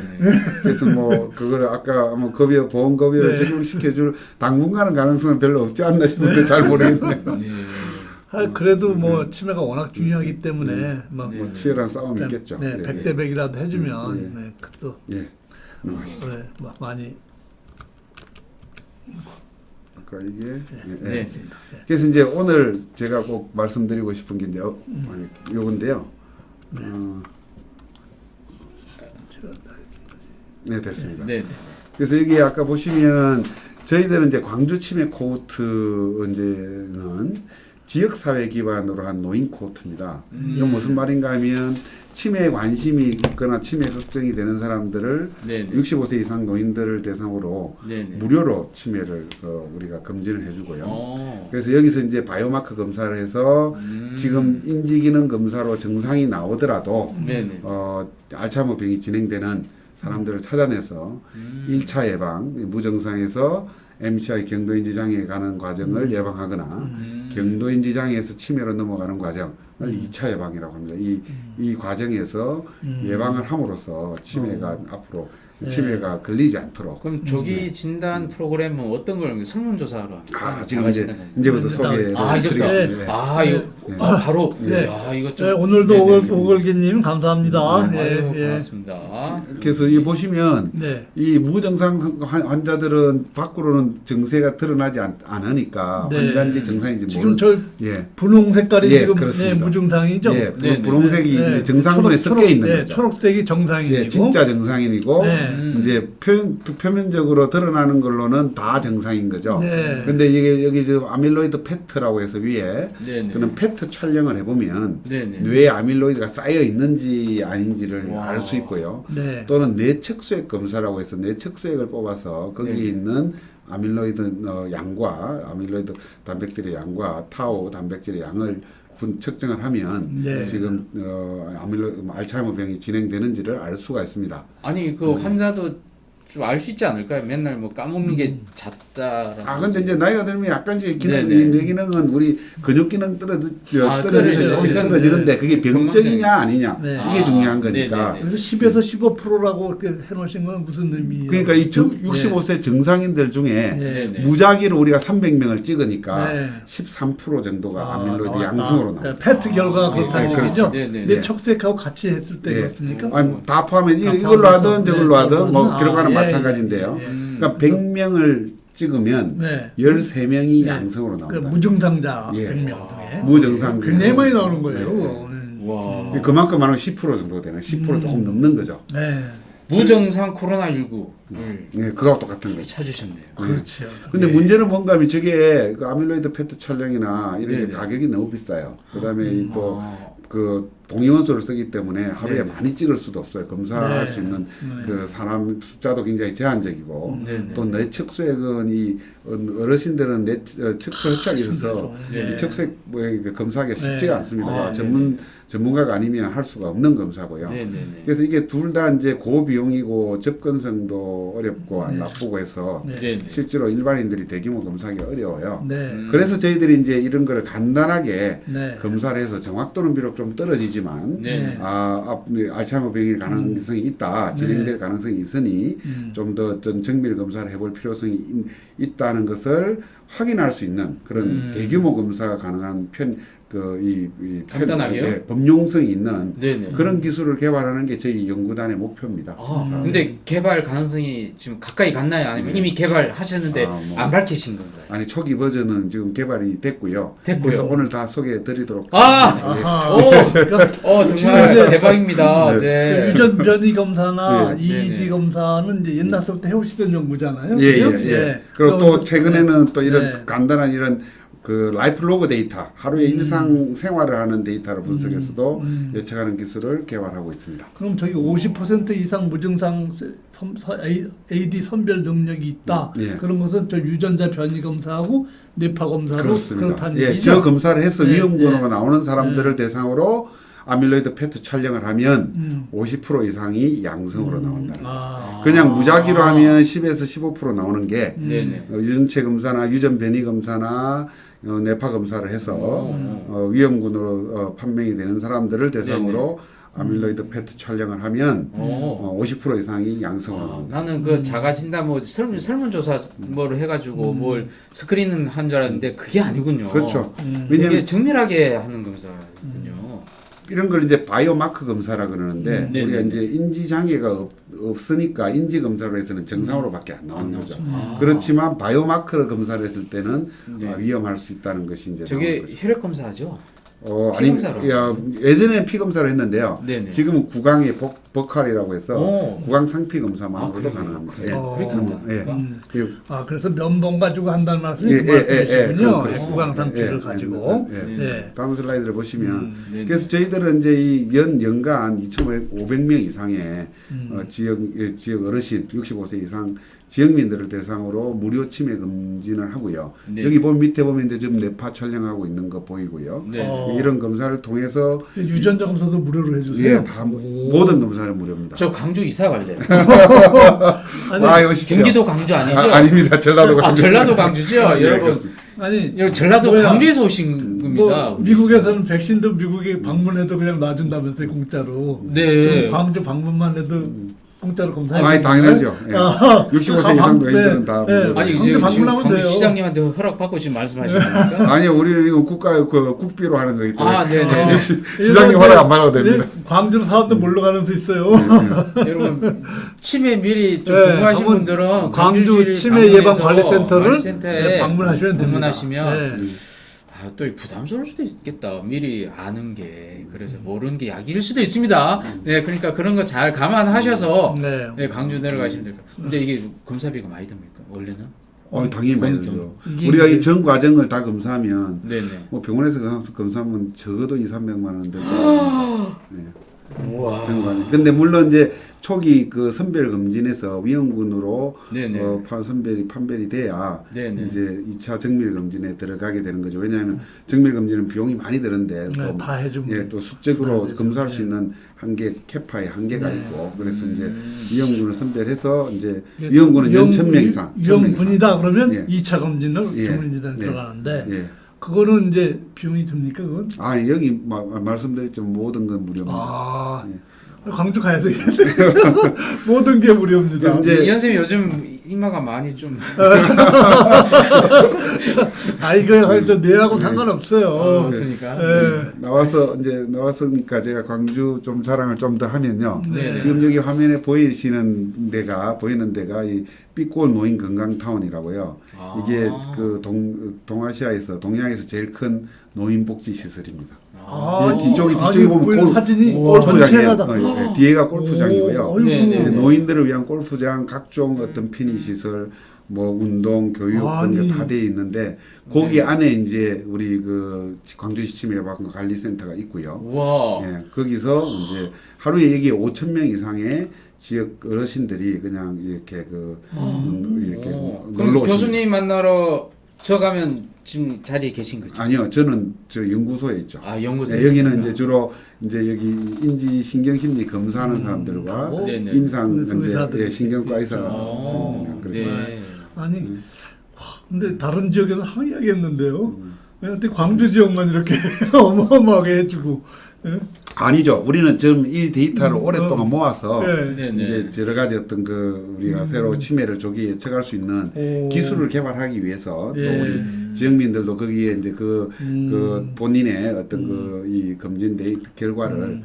그래서 뭐 그걸 아까 뭐 보험 급여를 네. 적용시켜줄 당분간은 가능성은 별로 없지 않나 싶은데 잘 모르겠네요. 그래도 뭐 치매가 워낙 중요하기 때문에 뭐 네. 뭐 치열한 싸움이 있겠죠. 네, 예. 100대 100이라도 해주면 예. 네, 그래도 예. 넘어가시죠. 네, 많이 그러니까 이게 예. 네. 그래서 이제 오늘 제가 꼭 말씀드리고 싶은 게 이제 요건데요. 네, 됐습니다. 네. 그래서 여기 아까 보시면 저희들은 이제 광주 치매 코호트 이제는 지역 사회 기반으로 한 노인 코호트입니다. 이건 무슨 말인가 하면 치매에 관심이 있거나 치매 걱정이 되는 사람들을 네네. 65세 이상 노인들을 대상으로 네네. 무료로 치매를 우리가 검진을 해주고요. 어. 그래서 여기서 이제 바이오마커 검사를 해서 지금 인지기능 검사로 정상이 나오더라도 네네. 알츠하이머 병이 진행되는 사람들을 찾아내서 1차 예방, 무증상에서 MCI 경도인지 장애에 가는 과정을 예방하거나 경도인지 장애에서 치매로 넘어가는 과정을 2차 예방이라고 합니다. 이 과정에서 예방을 함으로써 치매가 앞으로 치매가 걸리지 않도록. 그럼 조기 진단 프로그램은 어떤 걸 설문조사로 지금 이제부터 소개를 이제부터. 드리겠습니다. 이거 바로. 네. 이거 좀. 오늘도 오걸기님 감사합니다. 고맙습니다. 그래서 이 보시면 네. 이 무증상 환자들은 밖으로는 증세가 드러나지 않으니까 네. 환자인지 증상인지 지금 저 예. 분홍 색깔이 지금 그렇습니다. 무증상이죠. 예, 네, 분홍색이 네. 이제 정상분에 섞여 있는 네, 거죠. 초록색이 정상이고. 예, 진짜 정상인이고 네. 이제 표면적으로 드러나는 걸로는 다 정상인 거죠. 네. 근데 이게 여기 지금 아밀로이드 페트라고 해서 위에 네네. 그런 페트 촬영을 해보면 네네. 뇌에 아밀로이드가 쌓여 있는지 아닌지를 와. 알 수 있고요. 네. 또는 뇌측수액 검사라고 해서 뇌측수액을 뽑아서 거기에 네. 있는 아밀로이드 양과 아밀로이드 단백질의 양과 타우 단백질의 양을 측정을 하면 네. 지금 알츠하이머 병이 진행되는지를 알 수가 있습니다. 아니 그 환자도 좀 알 수 있지 않을까요? 맨날 뭐 까먹는 게 잦다라는. 근데 이제 나이가 들면 약간씩 기능, 네네. 뇌 기능은 우리 근육 기능 떨어지는데 그렇죠. 그게 병적이냐 아니냐 네. 이게 중요한 거니까. 네네네. 그래서 10에서 15%라고 이렇게 해놓으신 건 무슨 의미예요? 그러니까 이 65세 정상인들 중에 네. 네네. 무작위로 우리가 300명을 찍으니까 네. 13% 정도가 아밀로이드 나왔다. 양성으로 나옵니다. 페트 결과가 그렇다는 네, 얘기죠. 그렇죠. 네네. 내 척색하고 같이 했을 때 예. 그렇습니까? 아니, 다 포함해 다 이걸로 하든 포함해서. 저걸로 네, 하든 뭐 아, 결과는 예, 마찬가지인데요. 예, 예. 그러니까 100명을 찍으면 네. 13명이 네. 양성으로 그 나옵니다. 무증상자 예. 100명 중에 무증상 굉장히 많이 나오는 거예요. 네. 그거는. 와. 그만큼 하면 10% 정도 되는 10% 조금 넘는 거죠. 네. 무증상 코로나19를 네, 그거하고 똑같은 거죠. 찾으셨네요. 그렇죠. 근데 문제는 뭔가 하면 저게 그 아밀로이드 페트 촬영이나 이런 게 네네. 가격이 너무 비싸요. 그다음에 또 아. 그 동위원소를 쓰기 때문에 하루에 네. 많이 찍을 수도 없어요. 검사할 네. 수 있는 네. 그 사람 숫자도 굉장히 제한적이고 네네. 또 뇌측수액은 이 어르신들은 척수 협착이 있어서 네. 이 척수액 검사하기가 쉽지가 네. 않습니다. 아, 전문가가 아니면 할 수가 없는 검사고요. 네네네. 그래서 이게 둘 다 이제 고비용이고 접근성도 어렵고 나쁘고 해서 네. 네네. 실제로 일반인들이 대규모 검사하기 어려워요. 네. 그래서 저희들이 이제 이런 거를 간단하게 네. 검사를 해서 정확도는 비록 좀 떨어지지만 네. 알츠하이머 병일 가능성이 있다, 진행될 가능성이 있으니 좀 더 정밀 검사를 해볼 필요성이 있다는 것을 확인할 수 있는 그런 대규모 검사가 가능한 간단하게요? 예, 범용성이 있는 네네. 그런 기술을 개발하는 게 저희 연구단의 목표입니다. 근데 개발 가능성이 지금 가까이 갔나요? 아니면 이미 개발하셨는데 안 밝히신 건가요? 아니 초기 버전은 지금 개발이 됐고요. 됐고요. 그래서 오늘 다 소개해드리도록 아! 아하. 정말 지금 대박입니다. 네. 네. 유전 변이 검사나 네. 이지 네네. 검사는 이제 옛날부터 해오시던 연구잖아요. 예, 그죠? 그리고 또 그럼 최근에는 또 이런 네. 간단한 이런 그 라이프 로그 데이터, 하루의 일상 생활을 하는 데이터를 분석해서도 예측하는 기술을 개발하고 있습니다. 그럼 저기 50% 이상 무증상 AD 선별 능력이 있다. 예. 그런 것은 저 유전자 변이 검사하고 뇌파 검사도 그렇습니다. 그렇다는 예, 얘기죠. 저 검사를 해서 네, 위험번호가 네. 나오는 사람들을 대상으로 아밀로이드 페트 촬영을 하면 50% 이상이 양성으로 나온다는 거죠. 아. 그냥 무작위로 하면 10에서 15% 나오는 게 네네. 유전체 검사나 유전 변이 검사나 뇌파 검사를 해서 위험군으로 판명이 되는 사람들을 대상으로 아밀로이드 페트 촬영을 하면 50% 이상이 양성으로 나온다. 나는 그 자가 진단 뭐 설문조사 뭐를 해가지고 뭘 스크린은 한 줄 알았는데 그게 아니군요. 그렇죠. 되게 왜냐하면 정밀하게 하는 검사군요. 이런 걸 이제 바이오마크 검사라 그러는데 네네. 우리가 이제 인지 장애가 없으니까 인지 검사로 해서는 정상으로밖에 안 나오는 거죠. 그렇지만 바이오마크 검사를 했을 때는 네. 위험할 수 있다는 것이 이제 저게 나오는 거죠. 혈액 검사죠? 아니, 피검사로. 예전에 피 검사를 했는데요. 네네. 지금은 구강의 버칼이라고 해서 오. 구강 상피 검사만으로 그래요? 가능합니다. 그래요? 예. 그렇게 한다니까? 그리고 그래서 면봉 가지고 한다는 말씀이 예, 그 예, 말씀이시군요. 그렇습니다. 구강상피를 예, 가지고. 예, 네. 다음 슬라이드를 보시면 네네. 그래서 저희들은 이제 이 연간 2,500명 이상의 지역 어르신 65세 이상 지역민들을 대상으로 무료 치매 검진을 하고요. 네. 여기 보면 밑에 보면 이제 지금 뇌파 촬영하고 있는 거 보이고요. 네. 이런 검사를 통해서 유전자 검사도 무료로 해주세요. 예, 다 모든 검사를 무료입니다. 저 광주 이사 갈래요. 아니, 오십시오. 경기도 광주 아니죠? 아닙니다. 전라도 광주. 전라도 광주죠, 네, 여러분. 그렇습니다. 아니 여기 전라도 뭐야. 광주에서 오신 겁니다. 뭐 미국에서는 백신도 미국에 방문해도 그냥 놔준다면서요 공짜로. 네. 그럼 광주 방문만 해도 공짜로 검사해. 아니 당연하죠. 예. 65세 이상 노인들은 다. 네. 아니 광주 지금 방문하면 광주 돼요. 시장님한테 허락 받고 지금 말씀하시는 겁니까? 아니요, 우리는 이거 국비로 하는 거기 때문에. 아, 네네. 시장님 허락 안 받아도 됩니다. 광주로 사람들 몰려가는 수 있어요. 여러분 치매 미리 좀 네, 궁금하신 한번 분들은 광주 치매 예방 관리센터를 관리센터에 방문하시면 됩니다. 방문하시면 네. 또 부담스러울 수도 있겠다. 미리 아는 게 그래서 모르는 게 약일 수도 있습니다. 네, 그러니까 그런 거 잘 감안하셔서 네. 네, 광주 내려가시면 될 것 같아요. 근데 이게 검사비가 많이 듭니까? 원래는? 당연히 많이 보통. 들죠. 이게 우리가 이제- 이 전 과정을 다 검사하면 네네. 뭐 병원에서 검사하면 적어도 200~300만 원 들고. 네. 우와. 전 과정. 근데 물론 이제 초기 그 선별 검진에서 위험군으로 네네. 판별이 돼야 네네. 이제 2차 정밀 검진에 들어가게 되는 거죠. 왜냐하면 정밀 검진은 비용이 많이 드는데 네, 다 해주면. 예, 또 수적으로 네, 검사할 수 네. 있는 캐파의 한계가 네. 있고 그래서 이제 위험군을 선별해서 이제 이게 위험군은 연 1000명 이상. 1000명 이상. 위험군이다 그러면 예. 2차 검진을 예. 전문의단 네. 들어가는데 예. 그거는 이제 비용이 듭니까 그건? 아 여기 말씀드렸지만 모든 건 무료입니다. 아 예. 광주 가야 되겠네. 모든 게 무료입니다. 그래서 이제- 이현 쌤이 요즘 이마가 많이 좀 이거 할저 내하고 상관없어요. 그러니까. 예. 나왔으니까 제가 광주 좀 자랑을 좀 더 하면요. 네. 지금 여기 화면에 보이는 데가 이 삐꼬 노인 건강타운이라고요. 아. 이게 그 동아시아에서 동양에서 제일 큰 노인 복지 시설입니다. 이 뒤쪽이 이거 보면 보이는 사진이 골프장이에요. 전체가 다. 뒤에가 골프장이고요. 오, 네, 네, 예, 네. 노인들을 위한 골프장, 각종 어떤 편의 시설, 뭐 운동, 교육 그런 아니. 게 다 돼 있는데 거기 안에 이제 우리 그 광주시 치매 예방 관리센터가 있고요. 우와. 예, 거기서 이제 하루에 여기 5,000명 이상의 지역 어르신들이 그냥 이렇게 이렇게 그럼 놀러 오십니다. 교수님 만나러 저 가면 지금 자리에 계신 거죠? 아니요, 저는 저 연구소에 있죠. 연구소에 네, 여기는 있습니까? 이제 주로 이제 여기 인지 신경심리 검사하는 사람들과 네네. 임상 의사- 이제 의사들이 신경과 의사가 어, 있습니다. 그렇죠. 네. 아니 근데 다른 지역에서 항의하겠는데요. 어떻게 광주 지역만 이렇게 어마어마하게 해주고. 예? 아니죠. 우리는 지금 이 데이터를 오랫동안 모아서 네. 네네. 이제 여러 가지 어떤 우리가 새로 치매를 조기에 예측할 수 있는 오. 기술을 개발하기 위해서 예. 또 우리 지역민들도 거기에 이제 그 본인의 어떤 이 검진 데이터 결과를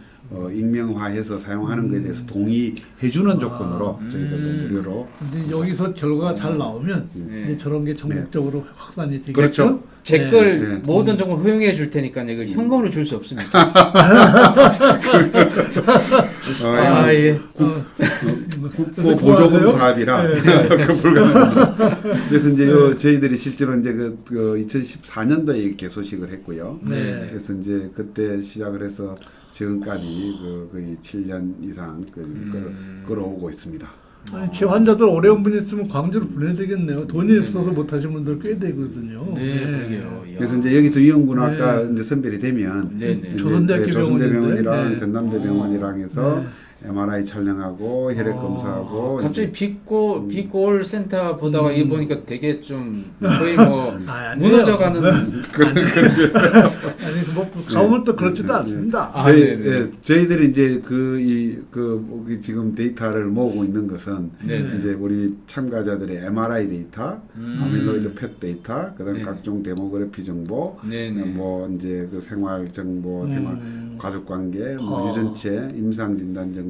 익명화해서 사용하는 것에 대해서 동의해주는 조건으로 저희들도 무료로. 근데 여기서 결과가 잘 나오면 네. 이제 저런 게 전국적으로 확산이 되겠죠. 그렇죠. 제 걸 네. 모든 정보 허용해 줄 테니까 이걸 현금으로 줄 수 없습니다. 예. 국고 보조금 사업이라 네. 그 불가능합니다. 그래서 이제 저희들이 실제로 이제 그 2014년도에 이렇게 소식을 했고요. 네. 그래서 이제 그때 시작을 해서 지금까지 거의 7년 이상 끌어오고 있습니다. 아니, 제 환자들 어려운 분 있으면 광주로 보내야 되겠네요. 돈이 없어서 못 하신 분들 꽤 되거든요. 네, 그러게요. 이야. 그래서 이제 여기서 위험군 아까 이제 선별이 되면 네네. 이제 조선대학교 조선대병원이랑 병원인데. 네. 전남대병원이랑 해서 네. MRI 촬영하고 혈액 검사하고 갑자기 이제 빛골 센터 보다가 이 보니까 되게 좀 거의 뭐 아니에요. 무너져가는 아니 뭐 가보면 또 그렇지도 않습니다. 아, 저희 네네. 저희들이 이제 지금 데이터를 모으고 있는 것은 네네. 이제 우리 참가자들의 MRI 데이터, 아밀로이드 펫 데이터, 그다음에 네네. 각종 데모그래피 정보, 네네. 뭐 이제 그 생활 정보, 생활 가족 관계, 뭐 유전체, 임상 진단 정보,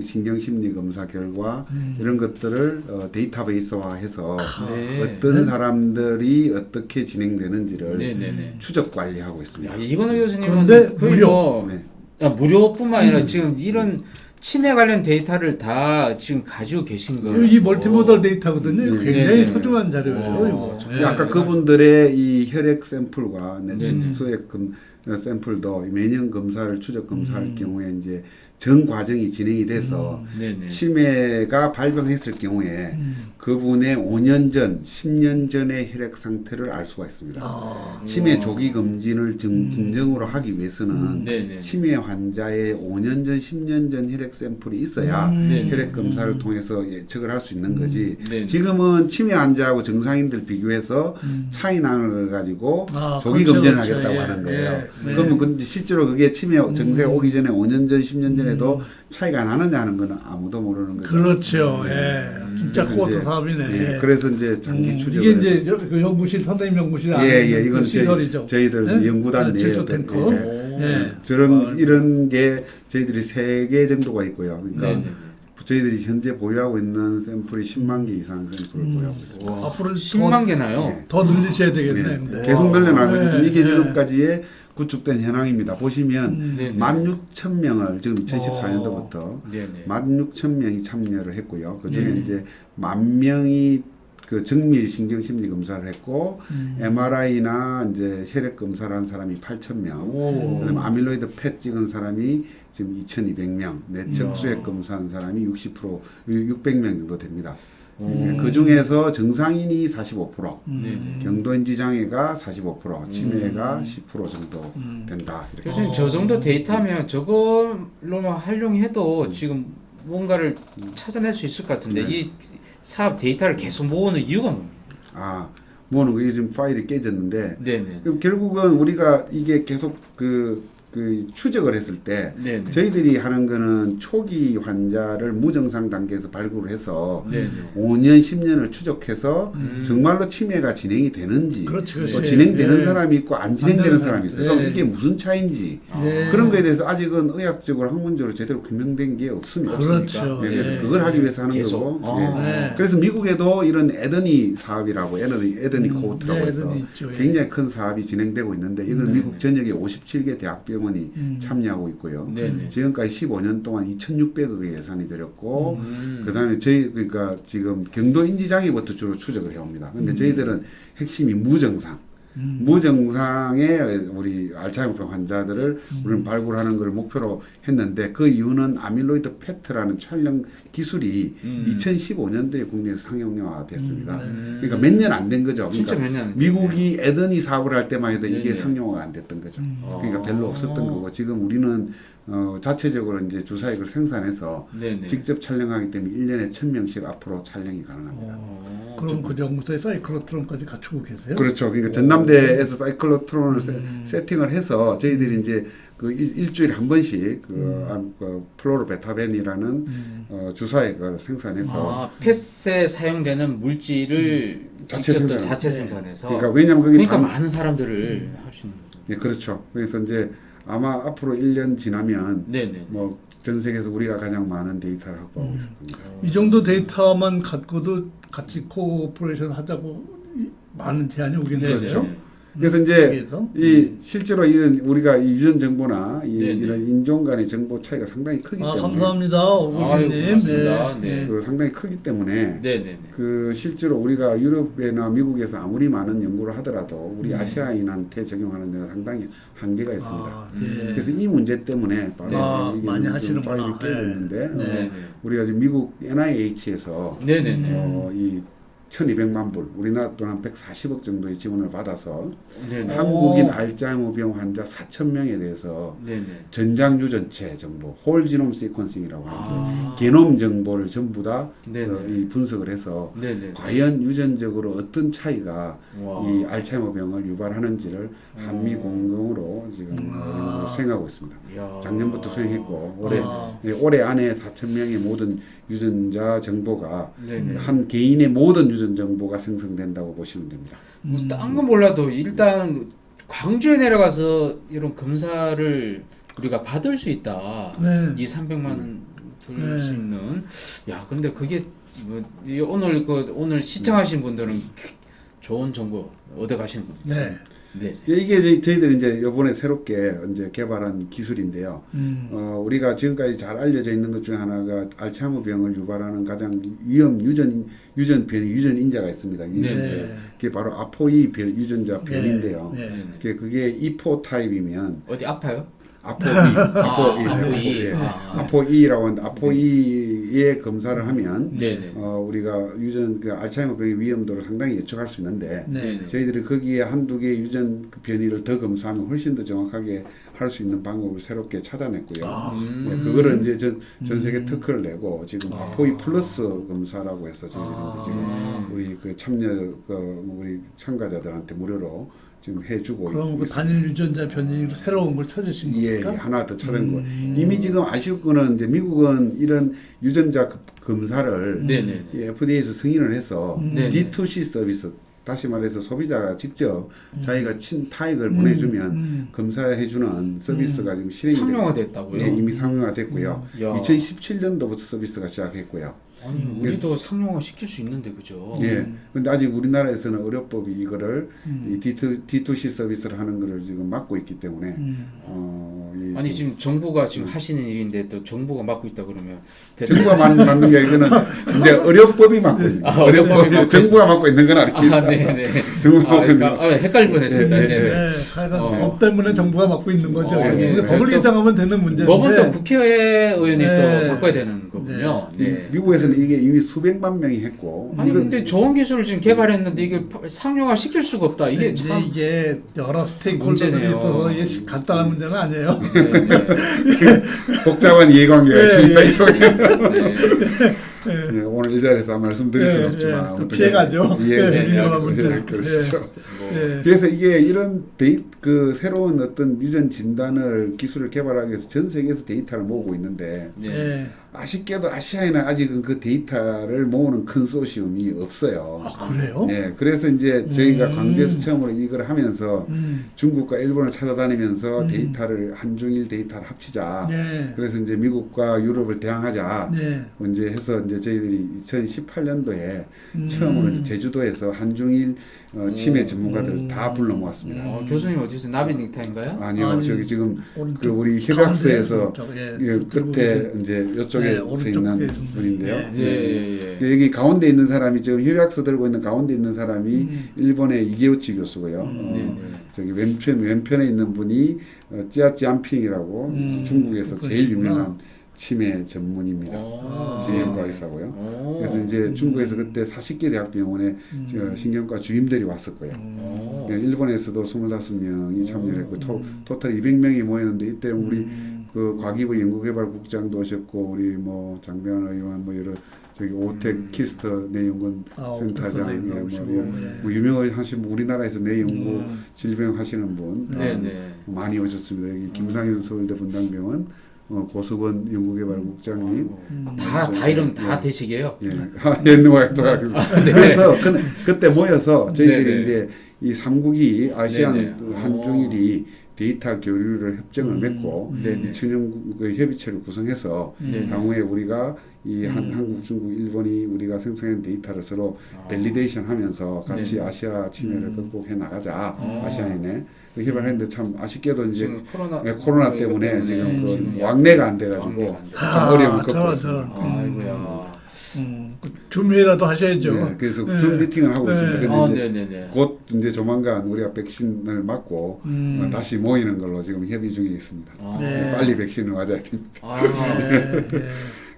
신경 심리 검사 결과 이런 것들을 데이터베이스화해서 네. 어떤 사람들이 어떻게 진행되는지를 네네네. 추적 관리하고 있습니다. 야, 이건우 교수님은 그런데 거의 무료. 뭐 네. 무료뿐만 아니라 지금 이런 치매 관련 데이터를 다 지금 가지고 계신 거예요. 이 멀티모달 데이터거든요. 네. 굉장히 네네. 소중한 자료죠. 오, 이거. 정말. 네. 아까 그분들의 이 혈액 샘플과 네네. 수액 샘플도 매년 검사를 추적 검사할 경우에 이제 전 과정이 진행이 돼서 네네. 치매가 발병했을 경우에 그분의 5년 전, 10년 전의 혈액 상태를 알 수가 있습니다. 치매 조기 검진을 진정으로 하기 위해서는 네네. 치매 환자의 5년 전, 10년 전 혈액 샘플이 있어야 네네. 혈액 검사를 통해서 예측을 할 수 있는 거지. 네네. 지금은 치매 환자하고 정상인들 비교해서 차이 나는 걸 가지고 조기 그렇죠, 검진을 그렇죠. 하겠다고 예, 하는 거예요. 그러면 근데 실제로 그게 치매 증세가 오기 전에 5년 전, 10년 전에도 차이가 나느냐 하는 거는 아무도 모르는 거죠. 그렇죠. 예. 진짜 그래서 코어터 이제, 사업이네. 예, 예. 그래서 이제 장기 추적을 이게 이제 해서 그 연구실 선생님 연구실 안에 예, 있는 이건 그 시설이죠. 저희들 연구단 내에 질소 어떤, 탱크. 예, 예. 이런 게 저희들이 3개 정도가 있고요. 그러니까 저희들이 현재 보유하고 있는 샘플이 10만 개 이상 샘플을 보유하고 있습니다. 와, 앞으로 10만 개나요? 네. 더 늘리셔야 되겠네. 네. 근데. 계속 늘려나가고 네, 지금 이게 네. 지금까지의 구축된 현황입니다. 보시면 네, 네. 16,000명을 지금 2014년도부터 네네. 16,000명이 참여를 했고요. 그 중에 네. 이제 10,000명이 그 정밀 신경심리 검사를 했고 MRI나 이제 혈액 검사를 한 사람이 8,000명. 오. 그다음에 아밀로이드 펫 찍은 사람이 지금 2,200명. 내적 수액 검사한 사람이 60% 600명 정도 됩니다. 그 중에서 정상인이 45%, 네네. 경도인지 장애가 45%, 치매가 10% 정도 된다. 이렇게. 교수님 저 정도 데이터면 저걸로만 활용해도 지금 뭔가를 찾아낼 수 있을 것 같은데 네. 이 사업 데이터를 계속 모으는 이유가 뭡니까? 아, 뭐는 이게 지금 파일이 깨졌는데 네네. 그럼 결국은 우리가 이게 계속 그 추적을 했을 때 네네. 저희들이 하는 거는 초기 환자를 무증상 단계에서 발굴을 해서 네네. 5년, 10년을 추적해서 정말로 치매가 진행이 되는지 그렇지, 그렇지. 진행되는 네. 사람이 있고 안 진행되는 되는 사람이 있어요. 사람. 그럼 네. 이게 무슨 차이인지 네. 그런 거에 대해서 아직은 의학적으로 학문적으로 제대로 규명된 게 없습니다. 그렇죠. 네, 그래서 네. 그걸 하기 위해서 하는 계속. 거고. 아. 네. 그래서 미국에도 이런 에더니 사업이라고 에더니 코호트라고 네, 해서 에더니 있죠. 예. 굉장히 큰 사업이 진행되고 있는데 이걸 네. 미국 전역에 57개 대학병원이 참여하고 있고요. 네네. 지금까지 15년 동안 2,600억의 예산이 들였고 음. 그다음에 저희 그러니까 지금 경도 인지장애부터 주로 추적을 해옵니다. 근데 저희들은 핵심이 무증상. 무증상의 우리 알츠하이머병 환자들을 우리는 발굴하는 걸 목표로 했는데 그 이유는 아밀로이드 페트라는 촬영 기술이 2015년도에 국내에서 상용화됐습니다. 그러니까 몇 년 안 된 거죠. 진짜 그러니까 몇 년 안 미국이 에더니 사업을 할 때만 해도 이게 네네. 상용화가 안 됐던 거죠. 그러니까 아. 별로 없었던 거고 지금 우리는 자체적으로 이제 주사액을 생산해서 네네. 직접 촬영하기 때문에 1년에 1,000명씩 앞으로 촬영이 가능합니다. 그럼 그 연구소에 사이클로트론까지 갖추고 계세요? 그렇죠. 그러니까 전남대에서 사이클로트론을 세팅을 해서 저희들이 이제 그 일주일에 한 번씩 그 플로로베타벤이라는 주사액을 생산해서 아, 펫에 사용되는 물질을 자체 직접 생산. 자체 생산해서 그러니까 왜냐면 그게 그러니까 많은 사람들을 할 수 있는 거죠. 예, 그렇죠. 그래서 이제 아마 앞으로 1년 지나면 네네. 뭐 전 세계에서 우리가 가장 많은 데이터를 확보하고 있을 겁니다. 이 정도 데이터만 갖고도 같이 코오퍼레이션 하자고 많은 제안이 오겠네요. 그렇죠. 그래서 이제 세계에서? 이 실제로 이런 우리가 이 유전 정보나 네네. 이런 인종 간의 정보 차이가 상당히 크기 때문에 감사합니다, 아유, 오기님. 고맙습니다. 네. 그 상당히 크기 때문에 네네네. 그 실제로 우리가 유럽이나 미국에서 아무리 많은 연구를 하더라도 우리 아시아인한테 적용하는 데는 상당히 한계가 있습니다. 네. 그래서 이 문제 때문에 바로 이게 많이 좀 하시는구나. 파일이 깨졌는데 네. 우리가 지금 미국 NIH에서 네네네. 이 1,200만 불, 우리나라 돈 한 140억 정도의 지원을 받아서 네네. 한국인 알츠하이머병 환자 4,000명에 대해서 네네. 전장 유전체 정보, 홀 지놈 시퀀싱이라고 하는데 아. 게놈 정보를 전부 다 네네. 이 분석을 해서 네네. 과연 유전적으로 어떤 차이가 와. 이 알츠하이머병을 유발하는지를 한미 공동으로 지금 연구를 수행하고 있습니다. 이야. 작년부터 수행했고 아. 올해 안에 4,000명의 모든 유전자 정보가 네네. 한 개인의 모든 유전 정보가 생성된다고 보시면 됩니다. 뭐 딴 건 몰라도 일단 광주에 내려가서 이런 검사를 우리가 받을 수 있다. 네. 2,300만 원 들 네. 수 있는. 야, 근데 그게 뭐 오늘 시청하신 분들은 좋은 정보 얻어 가시는 겁니다. 네. 네. 이게 저희들이 이제 이번에 새롭게 이제 개발한 기술인데요. 우리가 지금까지 잘 알려져 있는 것 중에 하나가 알츠하이머병을 유발하는 가장 위험 유전변이 유전인자가 있습니다. 네. 그게 바로 아포이 유전자 변인데요. 네. 네. 그게 E4 타입이면 어디 아파요? 아포이, 아포이라고 하는데 아포이의 검사를 하면 네네. 우리가 유전 그 알츠하이머병의 위험도를 상당히 예측할 수 있는데 네. 저희들이 거기에 한두 개 유전 변이를 더 검사하면 훨씬 더 정확하게 할 수 있는 방법을 새롭게 찾아냈고요. 네, 그거를 이제 전 세계 특허를 내고 지금 아포이 플러스 검사라고 해서 저희들이 지금 우리 그 참여 우리 참가자들한테 무료로 지금 해주고 그럼 그 있습니다. 단일 유전자 변이로 새로운 걸 찾으신 예, 겁니까? 하나 더 찾은 거. 이미 지금 아쉬운 거는 이제 미국은 이런 유전자 검사를 네네. 이 FDA에서 승인을 해서 네네. D2C 서비스, 다시 말해서 소비자가 직접 자기가 친 타액을 보내주면 검사해주는 서비스가 지금 실행이 상용화됐다고요? 예, 이미 상용화됐고요. 야. 2017년도부터 서비스가 시작했고요. 아니 우리도 상용화 시킬 수 있는데 그죠? 예. 근데 아직 우리나라에서는 의료법이 이거를 이 D2C 서비스를 하는 거를 지금 막고 있기 때문에 아니 지금 정부가 지금 하시는 일인데 또 정부가 맡고 있다 그러면 정부가 맡는 게 이거는 이제 의료법이 맡고 있는 아, 의료법이 맡고 정부가 맡고 있는 건 아닙니다. 아, 네네. 정부가 맡고 있는 그러니까, 헷갈릴 뻔했습니다. 예, 예, 네네. 네, 하여간 어. 법 때문에 정부가 맡고 있는 거죠. 예, 예. 근데 법을 또 개정하면 되는 문제인데. 법은 또 국회의원이 네. 또 바꿔야 되는 거군요. 네. 미국에서는 이게 이미 수백만 명이 했고 아니 이건 근데 좋은 기술을 지금 개발했는데 이게 상용화 시킬 수가 없다. 이게 근데 참 이게 여러 스테이크홀더들이 문제네요. 있어서 이게 간단한 문제는 아니에요. 네, 네. 복잡한 이해관계가 예, 있으니까 예. 이 속에 네. 예, 오늘 이 자리에서 다 말씀드릴 수는 예, 없지만 예, 좀 어떻게 피해가죠. 예, 예, 예, 이런 그렇죠. 문제는. 그렇죠. 예. 그래서 이게 이런 그 새로운 어떤 유전 진단을 기술을 개발하기 위해서 전 세계에서 데이터를 모으고 있는데 네. 예. 아쉽게도 아시아에는 아직은 그 데이터를 모으는 컨소시엄이 없어요. 아, 그래요? 예, 그래서 이제 저희가 광주에서 처음으로 이걸 하면서 중국과 일본을 찾아다니면서 데이터를 한중일 데이터를 합치자. 네. 그래서 이제 미국과 유럽을 대항하자. 네. 이제 해서 이제 저희들이 2018년도에 처음으로 이제 제주도에서 한중일 치매 전문가들 다 불러 모았습니다. 교수님 어디서 나비넥타인가요? 아니요, 아니, 저기 지금 오른쪽 그 우리 협약서에서 가운데, 예, 들고 끝에 계신- 이제 이쪽에 네, 서 오른쪽에 있는 있는 분인데요. 예. 예. 여기 가운데 있는 사람이 지금 협약서 들고 있는 가운데 있는 사람이 일본의 이게우치 교수고요. 네. 저기 왼편에 있는 분이 찌아찌안핑이라고 중국에서 그렇구나. 제일 유명한 치매 전문입니다. 오. 신경과 의사고요. 오. 그래서 이제 중국에서 그때 40개 대학병원에 저 신경과 주임들이 왔었고요. 오. 예, 일본에서도 25명이 참여를 했고 토탈 200명이 모였는데 이때 우리 그 과기부 연구개발국장도 오셨고 우리 뭐 장병환 의원 뭐 여러 저기 오택 키스터 내연구원 센터장 오택 예, 오시고, 뭐 유명하신 분, 우리나라에서 내연구 질병 하시는 분 네네. 많이 오셨습니다. 여기 김상현 서울대 분당병원 고석원 연구개발국장님 다 이름 다 대식이에요. 예, 옛날에 돌아가고 네. 그래서 그때 모여서 저희들이 네네. 이제 이 3국이 아시안 네네. 한중일이 데이터 교류를 협정을 맺고 네네. 2000년 협의체를 구성해서 네네. 향후에 우리가 이 한국, 중국, 일본이 우리가 생성한 데이터를 서로 밸리데이션 하면서 같이 네네. 아시아 치매를 극복해 나가자 아시아인에 그 협의했는데 참 아쉽게도 이제 지금 코로나, 코로나 때문에 지금 그 지금 왕래가 안 돼가지고 왕래가 안 돼. 좀 어려움을 겪고 저런, 있습니다. 저런. 아이고야. 줌이라도 하셔야죠. 네, 그래서 줌 미팅을 하고 있습니다. 근데 아, 이제 네네네. 곧 이제 조만간 우리가 백신을 맞고 다시 모이는 걸로 지금 협의 중에 있습니다. 아. 네. 빨리 백신을 맞아야 됩니다. 아, 네, 네.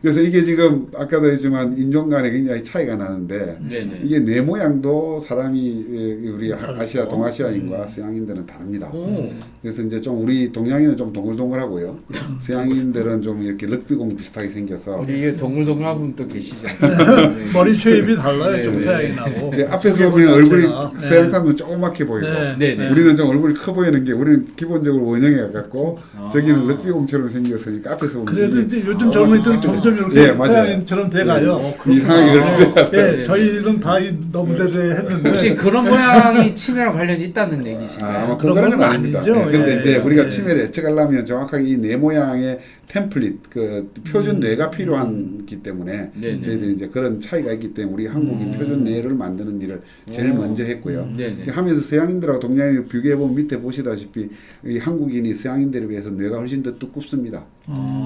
그래서 이게 지금 아까도 했지만 인종 간에 굉장히 차이가 나는데 네네. 이게 뇌 모양도 사람이 우리 아시아 동아시아인과 서양인들은 다릅니다. 오. 그래서 이제 좀 우리 동양인은 좀 동글동글하고요. 서양인들은 좀 이렇게 럭비공 비슷하게 생겨서 우리 이 동글동글한 분도 계시지 않습니까? 네. 머리 쉐입이 달라요. 네, 좀 네. 서양인하고. 예, 앞에서 보면 얼굴이 자체가. 서양 사람은 조그맣게 보이고 네. 네, 네. 우리는 좀 얼굴이 커 보이는 게 우리는 기본적으로 원형에 가깝고 아. 저기는 럭비공처럼 생겼으니까 앞에서 보면 그래도 이게 이제 요즘 젊은이들은 점점 이렇게 예, 맞아요. 서양인처럼 돼가요. 그렇구나. 이상하게 그렇게 예, 네, 저희는 다 너무대대 했는데. 혹시 그런 모양이 치매랑 관련이 있다는 얘기신가요? 아마 그런 그런 건 건 아닙니다. 아니죠. 예, 근데 예, 이제 우리가 예. 치매를 예측하려면 정확하게 이 뇌 모양의 템플릿, 그 표준 뇌가 필요하기 때문에 네네. 저희들이 이제 그런 차이가 있기 때문에 우리 한국이 표준 뇌를 만드는 일을 제일 먼저 했고요. 네네. 하면서 서양인들하고 동양인을 비교해 보면 밑에 보시다시피 이 한국인이 서양인들에 비해서 뇌가 훨씬 더 두껍습니다.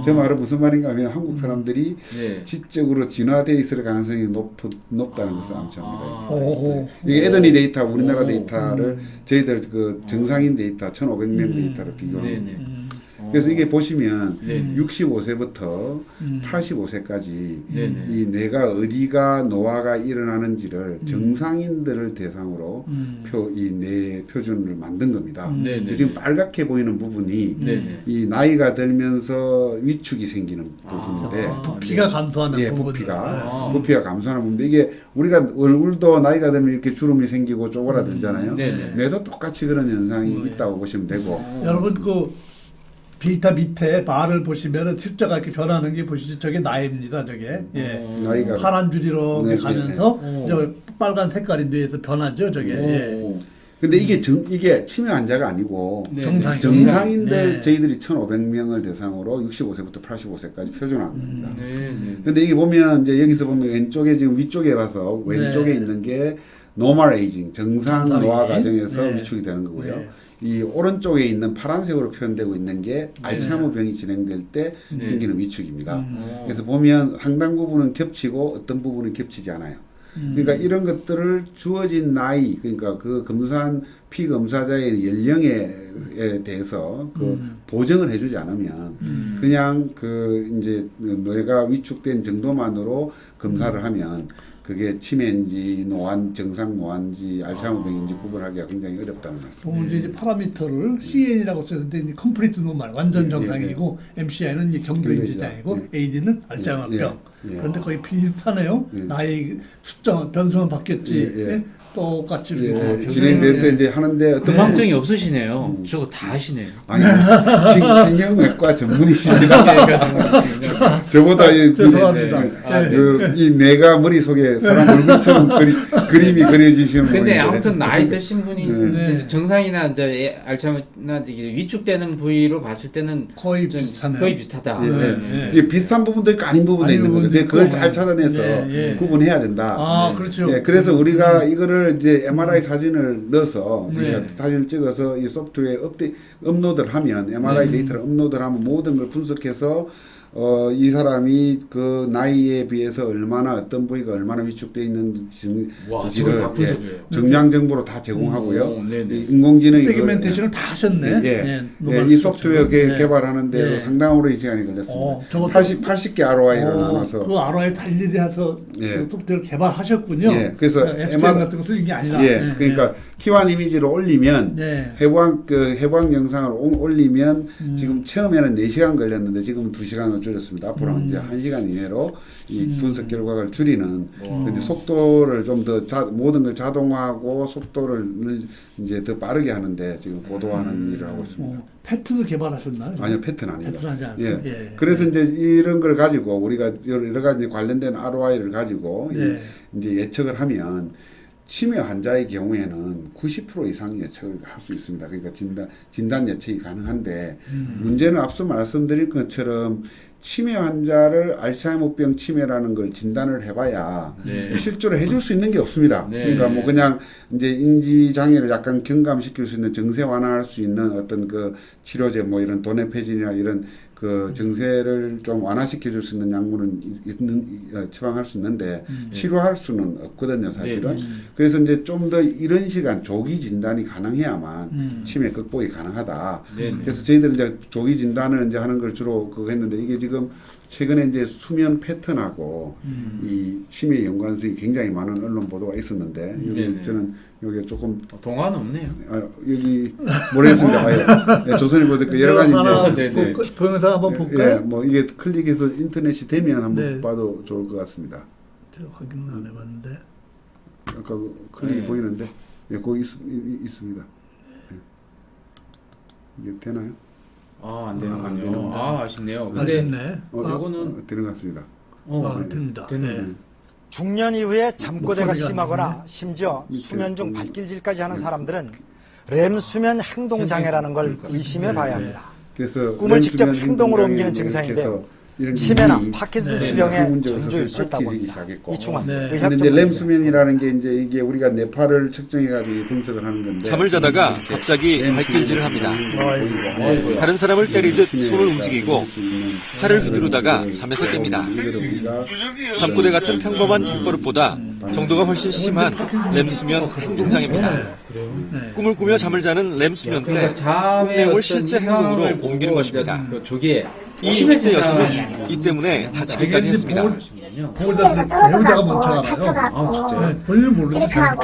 제 말은 무슨 말인가 하면 한국 사람들이 네. 지적으로 진화되어 있을 가능성이 높다는 것을 암시합니다. 오. 이게 에더니 데이터, 우리나라 오. 데이터를 저희들 그 정상인 데이터, 1,500명 데이터를 비교합니다. 네네. 그래서 이게 보시면 네. 65세부터 음. 85세까지 네네. 이 뇌가 어디가 노화가 일어나는지를 정상인들을 대상으로 이 뇌 표준을 만든 겁니다. 네네. 지금 빨갛게 보이는 부분이 네네. 이 나이가 들면서 위축이 생기는 부분인데 부피가 감소하는 예, 부분. 부피가 감소하는 부분인데 이게 우리가 얼굴도 나이가 들면 이렇게 주름이 생기고 쪼그라들잖아요. 네네. 뇌도 똑같이 그런 현상이 있다고 보시면 되고 여러분 그 데이터 밑에 바를 보시면은 십자가 이렇게 변하는 게 보시죠. 저게 나이입니다. 저게 나이가 파란 줄이 이렇게 네, 가면서 네. 저 빨간 색깔이 뇌에서 변하죠. 저게. 예. 근데 이게 치매 환자가 아니고 네. 정상인들 네. 저희들이 1,500명을 대상으로 65세부터 85세까지 표준한 겁니다. 네네. 근데 이게 보면 이제 여기서 보면 왼쪽에 지금 위쪽에 봐서 왼쪽에 네. 있는 게 노멀 에이징 정상 정상이. 노화 과정에서 네. 위축이 되는 거고요. 네. 이 오른쪽에 있는 파란색으로 표현되고 있는 게 알츠하이머 병이 진행될 때 생기는 위축입니다. 그래서 보면 상당 부분은 겹치고 어떤 부분은 겹치지 않아요. 그러니까 이런 것들을 주어진 나이, 그러니까 그 검사한 피검사자의 연령에 대해서 그 보정을 해주지 않으면 그냥 그 이제 뇌가 위축된 정도만으로 검사를 하면 그게 치매인지 정상 노화인지 알츠하이머병인지 구분하기가 굉장히 어렵다는 말씀. 보면 이제 파라미터를 CN이라고 쓰는데 이제 컴플리트 노멀 완전 예, 정상이고 MCI는 이제 경도인 지장이고 예. AD는 알츠하이머병. 예. 그런데 거의 비슷하네요. 예. 나이 숫자 변수만 바뀌었지. 예, 예. 예? 똑같이 예, 그리고 진행될 때 이제 하는데 어떤 도망증이 없으시네요. 저거 다 하시네요. 아니 신경외과 전문의십니다. 저보다 죄송합니다. 네. 이 뇌가 머릿속에 사람 얼굴처럼 그림이 그려지시는 근데 분인데. 아무튼 나이 드신 분이 네. 이제 정상이나 이제 알츠하이머나 이게 위축되는 부위로 봤을 때는 거의 좀 비슷하네요. 거의 비슷하다. 예, 예. 네. 이게 비슷한 부분도 있고 아닌 부분도 아닌 있는 거죠. 부분도 그걸 있고. 잘 찾아내서 예, 예. 구분해야 된다. 아, 네. 그렇죠. 예, 그래서 우리가 이거를 이제 MRI 사진을 넣어서 네. 우리가 사진을 찍어서 이 소프트웨어에 업로드를 하면 MRI 데이터를 업로드를 하면 모든 걸 분석해서 이 사람이 그 나이에 비해서 얼마나 어떤 부위가 얼마나 위축돼 있는지를 와, 저걸 다 분석해요. 정량 정보로 다 제공하고요. 오, 네네. 이 인공지능이 세그멘테이션을 다 하셨네. 이 소프트웨어 네. 개발하는 데도 네. 상당한 오랜 시간이 걸렸습니다. 저것도- 80개 ROI를 나눠서 그 ROI 달리해서 예. 그 소프트웨어를 개발하셨군요. 예, 그래서 SPM 같은 거 쓰는 게 아니라. 예, 그러니까 T1 이미지를 올리면 네. 해부학 영상을 올리면 지금 처음에는 4시간 걸렸는데 지금 2시간으로 줄였습니다. 앞으로는 이제 1시간 이내로 이 분석 결과를 줄이는 근데 속도를 좀 더 모든 걸 자동화하고 속도를 이제 더 빠르게 하는데 지금 보도하는 일을 하고 있습니다. 패트도 개발하셨나요? 아니요, 패턴 아닙니다. 패트는 하지 않고. 예. 예. 그래서 이제 이런 걸 가지고 우리가 여러 가지 관련된 ROI를 가지고 네. 이제 예측을 하면 치매 환자의 경우에는 90% 이상 예측을 할 수 있습니다. 그러니까 진단 예측이 가능한데 문제는 앞서 말씀드린 것처럼 치매 환자를 알츠하이머병 치매라는 걸 진단을 해봐야 네. 실제로 해줄 수 있는 게 없습니다. 네. 그러니까 뭐 그냥 이제 인지 장애를 약간 경감시킬 수 있는 정세 완화할 수 있는 어떤 그 치료제 뭐 이런 도네페진이나 이런 그 정세를 좀 완화시켜 줄 수 있는 약물은 처방할 수 있는데 치료할 수는 없거든요, 사실은. 그래서 이제 좀 더 이런 시간 조기 진단이 가능해야만 치매 극복이 가능하다. 네. 그래서 저희들은 이제 조기 진단을 이제 하는 걸 주로 그거 했는데 이게 지금 최근에 이제 수면 패턴하고 이 치매 연관성이 굉장히 많은 언론 보도가 있었는데 여기 네네. 저는 여기 조금 동화는 없네요. 여기 모르겠습니다. 예, 조선일보도 그 여러 가지 하나 이제 네, 네. 동영상 한번 예, 볼까요? 뭐 이게 클릭해서 인터넷이 되면 한번 네. 봐도 좋을 것 같습니다. 제가 확인을 안 해봤는데. 아까 그 클릭이 네. 보이는데 예, 거기 있습니다. 예. 이게 되나요? 안 안 되는군요. 되는데. 아쉽네요. 근데 아쉽네. 요거는 되는 것 같습니다. 됩니다. 되네요. 네. 중년 이후에 잠꼬대가 목소리가 심하거나 나오네. 심지어 밑에 수면 중 보면 발길질까지 하는 사람들은 렘 수면 행동 장애라는 걸 의심해 봐야 합니다. 그래서 꿈을 직접 렘수면 행동으로 행동장애 옮기는 이렇게 증상인데요. 해서 이런 치매나 기능이 파킨슨스병의 항문적으로 전조일 수 있다고 밝혀지기 합니다. 시작했고. 이충환 네. 근데 이제 의학적 램수면이라는 게 이제 이게 우리가 뇌파를 측정해가지고 분석을 하는 건데 잠을 자다가 이렇게 갑자기 램수면이 발길질을 합니다. 보이고 하는 아이고야. 다른 사람을 때리듯 치매가 손을 움직이고 걸릴 수 있는 팔을 그런 휘두르다가 거를 잠에서 깹니다. 이거를 우리가 잠꼬대 같은 평범한 잠버릇보다 정도가 훨씬 심한 램수면 행동장애입니다. 꿈을 꾸며 잠을 자는 램수면 때 그러니까 잠의 운명을 어떤 실제 이상을 행동으로 옮기는 보고 것입니다. 그 조기에 이 20대 여성은 이 때문에 다치기까지 했습니다. 보호자들 배우자가 멍청하나요? 아 진짜. 본인은 모르죠. 이렇게 하고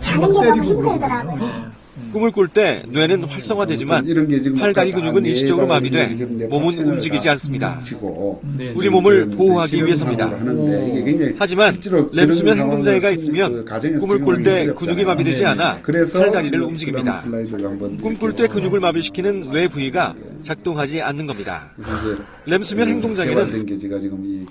자는 게 너무 힘들더라고요. 꿈을 꿀 때 뇌는 활성화되지만 이런 게 지금 팔다리 아까 근육은 다 일시적으로 뇌에다가 마비돼 지금 뇌파 몸은 채널을 움직이지 다 않습니다. 붙이고 네. 우리 몸을 지금 보호하기 실험 위해서입니다. 상황을 하는데 이게 굉장히 하지만 실제로 램수면 그런 행동장애가 상황을 있으면 그 가정에서 꿈을 꿀 때 적용하기 근육이 어렵잖아요. 마비되지 않아 그래서 팔다리를 그다음 움직입니다. 슬라이드를 한번 꿈 꿀 때 근육을 마비시키는 뇌 부위가 작동하지 않는 겁니다. 이제 램수면 행동장애는 개발된 게 제가 지금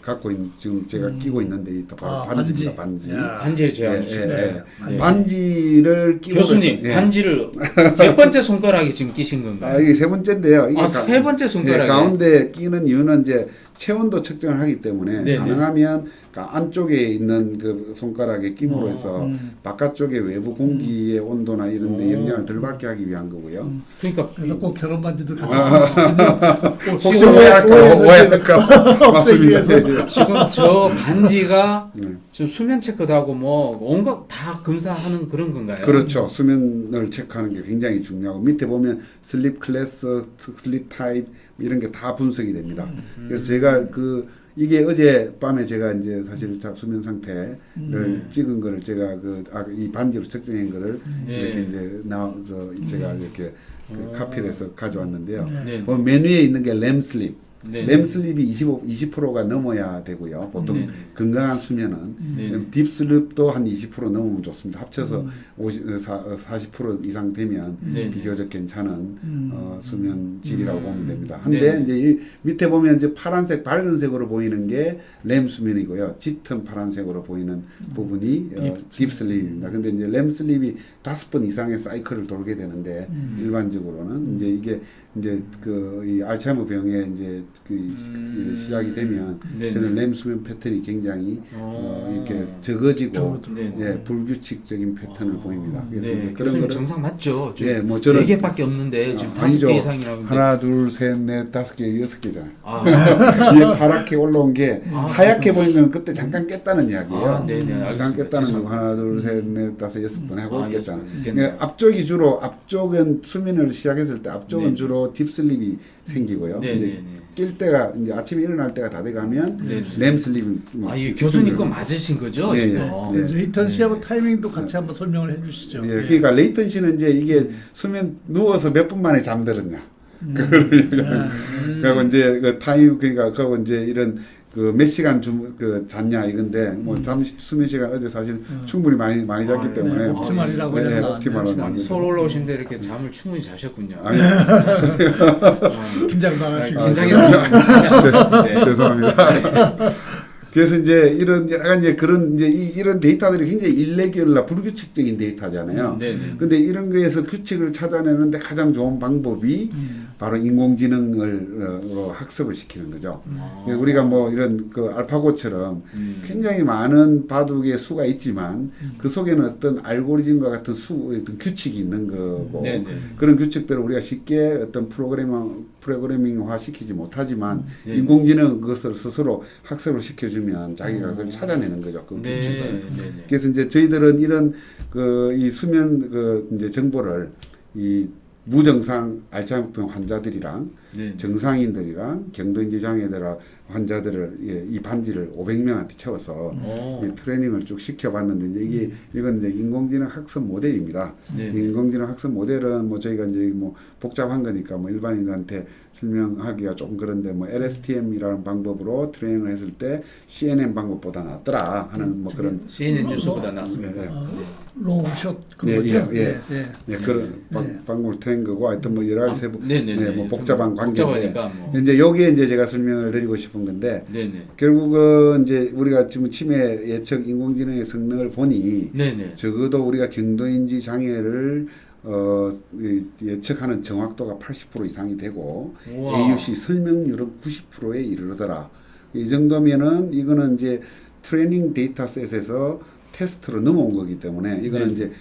갖고 있는 지금 제가 끼고 있는데 이 바로 반지입니다. 반지. 야. 반지의 제왕이시네. 반지를 끼고 교수님 반지를 몇 번째 손가락에 지금 끼신 건가요? 이게 세 번째인데요. 이게 세 번째 손가락에. 가운데 끼는 이유는 이제 체온도 측정을 하기 때문에 네네. 가능하면 안쪽에 있는 그 손가락에 끼므로 해서 바깥쪽의 외부 공기의 온도나 이런 데 영향을 덜 받게 하기 위한 거고요. 그러니까 그래서 꼭 결혼 반지도 같이 혹시 오해할까 맞습니다. 지금 저 반지가 네. 지금 수면 체크도 하고 뭐 온갖 다 검사하는 그런 건가요? 그렇죠. 수면을 체크하는 게 굉장히 중요하고 밑에 보면 슬립 클래스, 슬립 타입 이런 게 다 분석이 됩니다. 그래서 제가 이게 어제 밤에 제가 이제 사실 수면 상태를 찍은 거를 제가 이 반지로 측정한 거를 네. 이렇게 이제 제가 이렇게 카피를 해서 가져왔는데요. 네. 보면 맨 위에 있는 게 램슬립. 네. 램슬립이 20%가 넘어야 되고요. 보통 네. 건강한 수면은 네. 딥슬립도 한 20% 넘으면 좋습니다. 합쳐서 40% 이상 되면 네. 비교적 괜찮은 수면 질이라고 보면 됩니다. 한데 네. 이제 이 밑에 보면 이제 파란색, 밝은색으로 보이는 게 램 수면이고요. 짙은 파란색으로 보이는 부분이 딥슬립입니다. 근데 이제 램 슬립이 5번 이상의 사이클을 돌게 되는데 일반적으로는 이제 이게 이제 이 알츠하이머 병에 이제 시작이 되면 네네. 저는 램 수면 패턴이 굉장히 이렇게 적어지고 네네. 불규칙적인 패턴을 보입니다. 그래서 네. 이제 그런 교수님 거를 정상 맞죠? 지금 예, 뭐 저는 4개밖에 없는데 지금 아니죠. 5개 이상이라고 하는데. 하나, 둘, 셋, 넷, 5개, 6개잖아요. 아, 위에 파랗게 올라온 게 하얗게 보이면 그때 잠깐 깼다는 이야기예요. 아, 네네, 잠깐 알겠습니다. 깼다는 거고 하나, 둘, 셋, 넷, 5, 6번 하고 깼잖아요. 여섯 번 깼네요. 그러니까 앞쪽은 수면을 시작했을 때 앞쪽은 네. 주로 딥슬립이 생기고요. 네, 이제 네, 네. 낄 때가 이제 아침에 일어날 때가 다 돼가면 네. 램슬립이 이 교수님 거 맞으신 거죠? 네, 지금? 네. 레이턴시하고 타이밍도 같이 한번 설명을 해주시죠. 예, 그러니까 레이턴시는 이제 이게 수면 누워서 몇 분 만에 잠들었냐. 그리고 이제 그 타임 그러니까 그거 이제 이런 몇 시간 잤냐 이건데 뭐 수면 시간 어제 사실 충분히 많이 잤기 때문에 옵티멀이라고 네, 해야 되나? 옵티멀은 서울 올라오신데 이렇게 잠을 충분히 자셨군요. 아니, 긴장도 안 하시고. 긴장해서 잠이 안 같은데. 죄송합니다. 그래서 이제 이런 약간 이제 그런 이제 이런 데이터들이 굉장히 일레귤라 불규칙적인 데이터잖아요. 네. 근데 이런 거에서 규칙을 찾아내는데 가장 좋은 방법이 바로 인공지능으로 학습을 시키는 거죠. 그러니까 우리가 뭐 이런 알파고처럼 굉장히 많은 바둑의 수가 있지만 그 속에는 어떤 알고리즘과 같은 어떤 규칙이 있는 거고 네. 그런 규칙들을 우리가 쉽게 어떤 프로그래밍화 시키지 못하지만 네. 인공지능 그것을 스스로 학습을 시켜주면 자기가 그걸 찾아내는 거죠. 그 규칙을. 네. 그래서 이제 저희들은 이런 이 수면 이제 정보를 이 무증상 알츠하이머병 환자들이랑 네. 정상인들이랑 경도인지 장애들 환자들을 이 반지를 500명한테 채워서 이 트레이닝을 쭉 시켜봤는데 이제 이건 이제 인공지능 학습 모델입니다. 네. 인공지능 학습 모델은 뭐 저희가 이제 뭐 복잡한 거니까 뭐 일반인한테 설명하기가 조금 그런데 뭐 LSTM이라는 방법으로 트레이닝을 했을 때 CNN 방법보다 낫더라 하는 뭐 그런 CNN 뉴스보다 낫습니다. 롱숏 예, 그거죠. 예, 그런 방법을 트레인 거고 하여튼 뭐 여러 가지 뭐 복잡한 관계인데 복잡하니까 뭐. 이제 여기에 이제 제가 설명을 드리고 싶은 건데 네네. 결국은 이제 우리가 지금 치매 예측 인공지능의 성능을 보니 네네. 적어도 우리가 경도인지 장애를 예측하는 정확도가 80% 이상이 되고 우와. AUC 설명률은 90%에 이르더라. 이 정도면은 이거는 이제 트레이닝 데이터셋에서 테스트로 넘어온 거기 때문에 이거는 네. 이제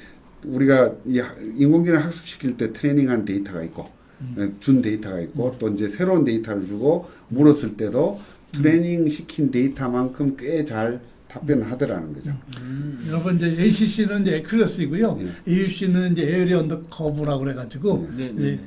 우리가 이 인공지능 학습시킬 때 트레이닝한 데이터가 있고 준 데이터가 있고 또 이제 새로운 데이터를 주고 물었을 때도 트레이닝 시킨 데이터만큼 꽤 잘 답변을 하더라는 거죠. 여러분 이제 ACC는 이제 에큐러시고요. AUC는 이제 에어리 언더 커브라고 그래가지고 네, 네.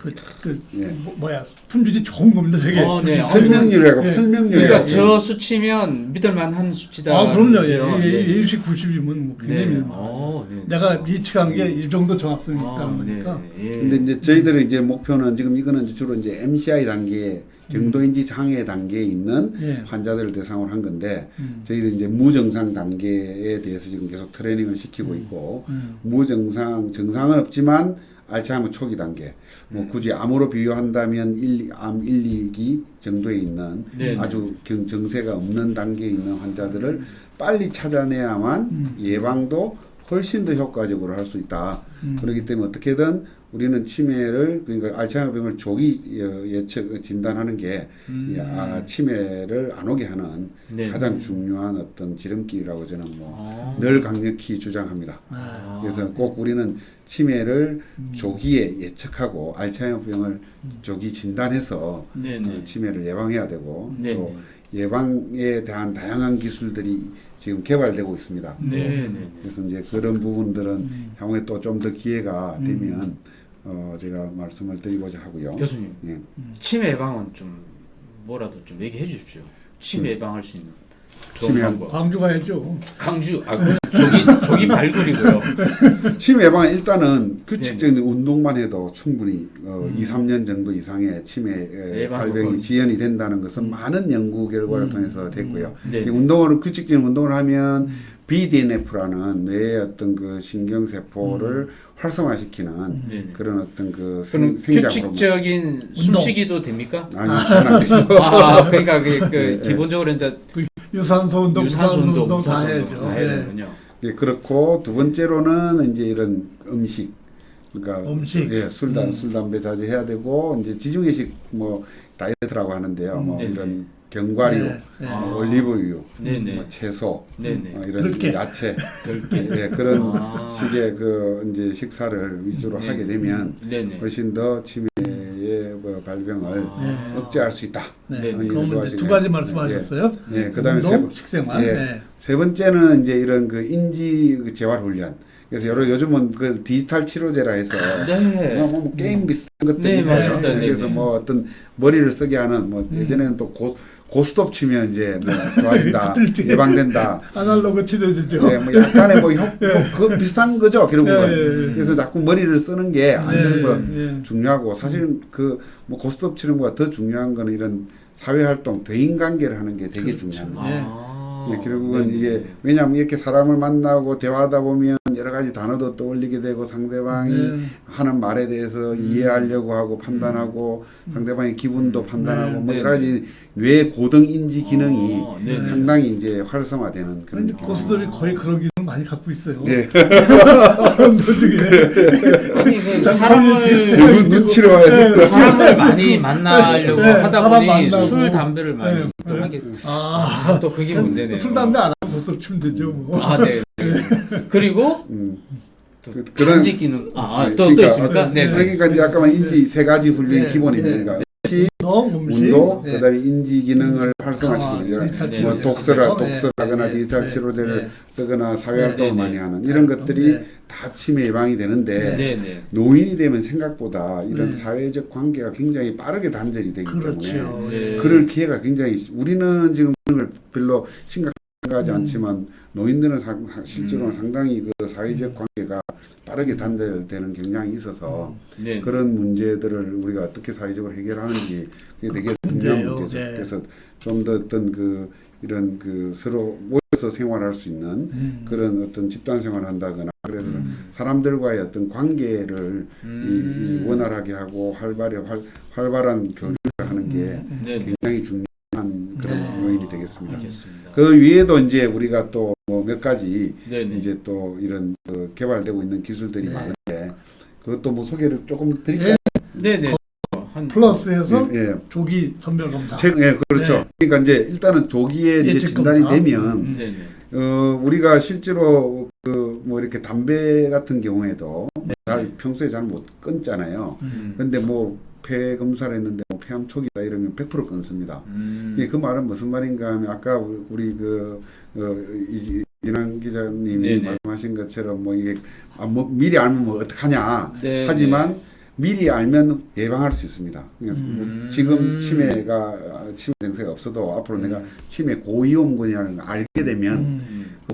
뭐야 품질이 좋은 겁니다. 저게. 네. 설명률이라고 네. 설명률이라고. 그러니까 저 수치면 믿을만한 수치다. 아 그럼요. 그죠? 네. AUC 90이면 뭐 굉장히 네. 많아요. 네. 내가 예측한 게 이 정도 정확성이 있다는 거니까. 네. 예. 근데 이제 저희들의 이제 목표는 지금 이거는 주로 이제 MCI 단계 정도인지 장애 단계에 있는 예. 환자들을 대상으로 한 건데 저희들 이제 무증상 단계에 대해서 지금 계속 트레이닝을 시키고 있고 정상은 없지만 알츠하이머 초기 단계 뭐 굳이 암으로 비유한다면 암 1, 2기 정도에 있는 네. 아주 정세가 없는 단계에 있는 환자들을 빨리 찾아내야만 예방도 훨씬 더 효과적으로 할 수 있다. 그렇기 때문에 어떻게든 우리는 치매를 그러니까 알츠하이머 병을 조기 예측 진단하는 게 치매를 안 오게 하는 네. 가장 중요한 어떤 지름길이라고 저는 뭐 늘 강력히 주장합니다. 그래서 꼭 우리는 치매를 조기에 예측하고 알츠하이머 병을 조기 진단해서 네, 네. 치매를 예방해야 되고 네, 또 네. 예방에 대한 다양한 기술들이 지금 개발되고 있습니다. 네. 그래서 이제 그런 부분들은 향후에 또 좀 더 기회가 되면 제가 말씀을 드리고자 하고요. 교수님, 예. 치매 예방은 좀 뭐라도 좀 얘기해 주십시오. 치매 예방할 수 있는 좋은 치매 방법. 광주 가야죠. 강주, 그건 조기 발굴이고요. 치매 예방은 일단은 규칙적인 운동만 해도 충분히 2, 3년 정도 이상의 치매 예방 발병이 효과가 지연이 된다는 것은 많은 연구 결과를 통해서 됐고요. 네. 규칙적인 운동을 하면 BDNF라는 뇌의 어떤 그 신경세포를 활성화시키는 네. 그런 어떤 그 그럼 생장 규칙적인 숨쉬기도 됩니까? 아니, 그건 안 되죠. 그러니까 네. 기본적으로 이제 유산소 운동, 유산소 운동, 다 무산소 해야죠. 운동 다 해야 예. 되는군요. 예, 그렇고 두 번째로는 이제 이런 음식, 그러니까 예, 술, 담배 자제해야 되고 이제 지중해식 뭐 다이어트라고 하는데요. 뭐 네네. 이런 견과류, 네. 올리브유, 네네. 뭐 채소, 네네. 이런 들깨. 야채, 들깨. 예, 그런 식의 그 이제 식사를 위주로 네. 하게 되면 네네. 훨씬 더 치매의 뭐 발병을 억제할 수 있다. 네. 하는 그러면 결과가 이제 지금, 두 가지 말씀하셨어요. 예, 그다음에 운동, 식생활. 예, 네. 세 번째는 이제 이런 그 인지 그 재활 훈련. 그래서 요즘은 그 디지털 치료제라 해서 네. 뭐 게임 비슷한 것들이 네, 있어요. 맞습니다. 네, 그래서 네. 뭐 어떤 머리를 쓰게 하는 뭐 예전에는 또 고스톱 치면 이제 뭐 좋아진다, 그들지. 예방된다. 아날로그 치료제죠. 네, 뭐 약간의 뭐 그 비슷한 거죠. 결국은. 예. 그래서 자꾸 머리를 쓰는 게 안전보다 예. 중요하고 사실은 그 뭐 고스톱 치는 것보다 더 중요한 거는 이런 사회 활동, 대인 관계를 하는 게 되게 중요합니다. 예, 결국은 네네. 이게 왜냐하면 이렇게 사람을 만나고 대화하다 보면 여러 가지 단어도 떠올리게 되고 상대방이 하는 말에 대해서 이해하려고 하고 판단하고 상대방의 기분도 판단하고 뭐 여러 가지 뇌 고등 인지 기능이 네네. 상당히 이제 활성화되는 그런 이제 느낌. 고수들이 거의 그런 기능 많이 갖고 있어요. 네. 그런 것 중에. 아니 그 사람을 눈치를 와야 돼. 사람을 많이 만나려고 네, 하다 사람 보니 만나고. 술 담배를 많이 네. 또 하게 아, 또 그게 문제네요. 술 담배 안 하고 고수 치면 되죠. 뭐. 네. 그리고 또 그런- 간직 기능 또 그러니까, 있습니까? 네. 그러니까 이제 아까 말한 인지 세 가지 훈련이 네. 기본입니다. 네. 그러니까 음식, 운동, 네. 그다음에 인지 기능을 활성화시키는 아, 디지털 뭐 치료제. 독서하거나 네. 디지털 네. 치료제를 네. 쓰거나 사회 활동을 네. 많이 하는 이런 것들이 네. 다 치매 예방이 되는데 네네. 노인이 되면 생각보다 이런 사회적 관계가 굉장히 빠르게 단절이 되기 때문에 그렇죠. 네. 그럴 기회가 굉장히 우리는 지금 그런 걸 별로 심각하지 않지만 노인들은 실제로는 상당히 그 사회적 관계가 빠르게 단절되는 경향이 있어서 네. 그런 문제들을 우리가 어떻게 사회적으로 해결하는지 그게 되게 중요한 문제예요. 문제죠. 네. 그래서 좀 더 어떤 그 이런 그 서로 모여서 생활할 수 있는 그런 어떤 집단 생활을 한다거나 그래서 사람들과의 어떤 관계를 이 원활하게 하고 활발한 교류를 하는 게 네. 굉장히 중요한 그런 요인이 되겠습니다. 알겠습니다. 그 위에도 이제 우리가 또 뭐 몇 가지 네네. 이제 또 이런 그 개발되고 있는 기술들이 많은데 그것도 뭐 소개를 조금 드릴까요? 네네. 한 플러스해서 예, 예. 조기 선별 검사. 예, 그렇죠. 네. 그러니까 이제 일단은 조기에 이제 예측 진단이 검사. 되면 네네. 우리가 실제로 그 뭐 이렇게 담배 같은 경우에도 잘 평소에 잘 못 끊잖아요. 근데 뭐 폐 검사를 했는데 뭐 폐암 초기다 이러면 100% 끊습니다. 예, 그 말은 무슨 말인가 하면 아까 우리 이진환 기자님이 네네. 말씀하신 것처럼 뭐 이게 뭐 미리 알면 뭐 어떡하냐 네네. 하지만 미리 알면 예방할 수 있습니다. 그러니까 지금 치매 증세가 없어도 앞으로 내가 치매 고위험군이라는 걸 알게 되면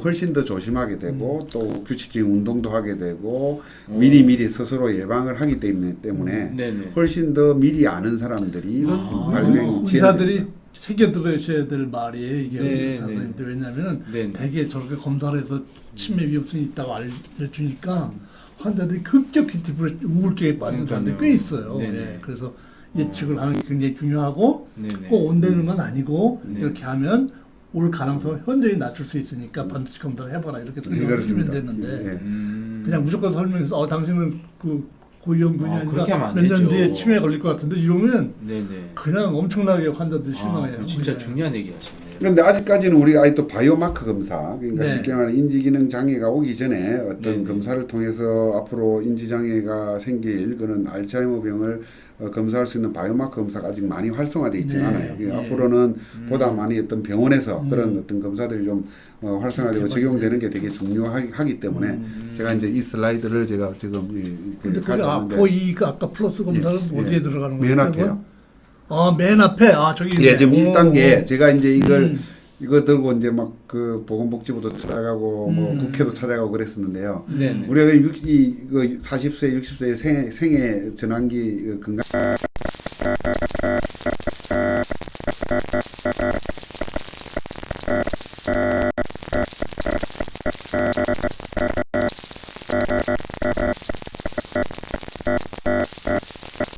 훨씬 더 조심하게 되고 또 규칙적인 운동도 하게 되고 미리 스스로 예방을 하기 때문에 네네. 훨씬 더 미리 아는 사람들이 발명이 의사들이 새겨 들으셔야 될 말이에요. 이게 네, 의사 선생님들. 왜냐하면 네. 대개 저렇게 검사를 해서 치매 위험성이 있다고 알려주니까 환자들이 급격히 우울증에 빠지는 사람들이 꽤 있어요. 네네. 예, 그래서 예측을 하는 게 굉장히 중요하고 네네. 꼭 온다는 건 아니고 네. 이렇게 하면 올 가능성을 현저히 낮출 수 있으니까 반드시 검사를 해봐라 이렇게 설명을 하시면 그렇습니다. 되는데 예. 그냥 무조건 설명해서 당신은 그 고위험군이 그렇게 하면 아니라 안 몇 년 되죠. 뒤에 치매에 걸릴 것 같은데 이러면 네네. 그냥 엄청나게 환자들이 실망해요. 그거 진짜 네. 중요한 얘기 하시네요. 그런데 아직까지는 우리가 아직도 바이오마커 검사, 그러니까 네. 쉽게 말하면 인지기능 장애가 오기 전에 어떤 네네. 검사를 통해서 앞으로 인지장애가 생길 그런 알츠하이머 병을 검사할 수 있는 바이오마커 검사가 아직 많이 활성화되어 있지는 네. 않아요. 네. 앞으로는 보다 많이 어떤 병원에서 그런 어떤 검사들이 좀 활성화되고 적용되는 게 되게 중요하기 때문에 제가 이제 이 슬라이드를 제가 지금 근데 그게 가져왔는데 그 아까 플러스 검사는 예, 어디에 예. 들어가는 맨 거예요? 앞에요. 맨 앞에. 저기 예, 있네. 지금 1단계 오. 제가 이제 이거 들고 이제 막 그 보건복지부도 찾아가고 뭐 국회도 찾아가고 그랬었는데요. 네네. 우리가 그 40세, 60세의 생애 전환기 건강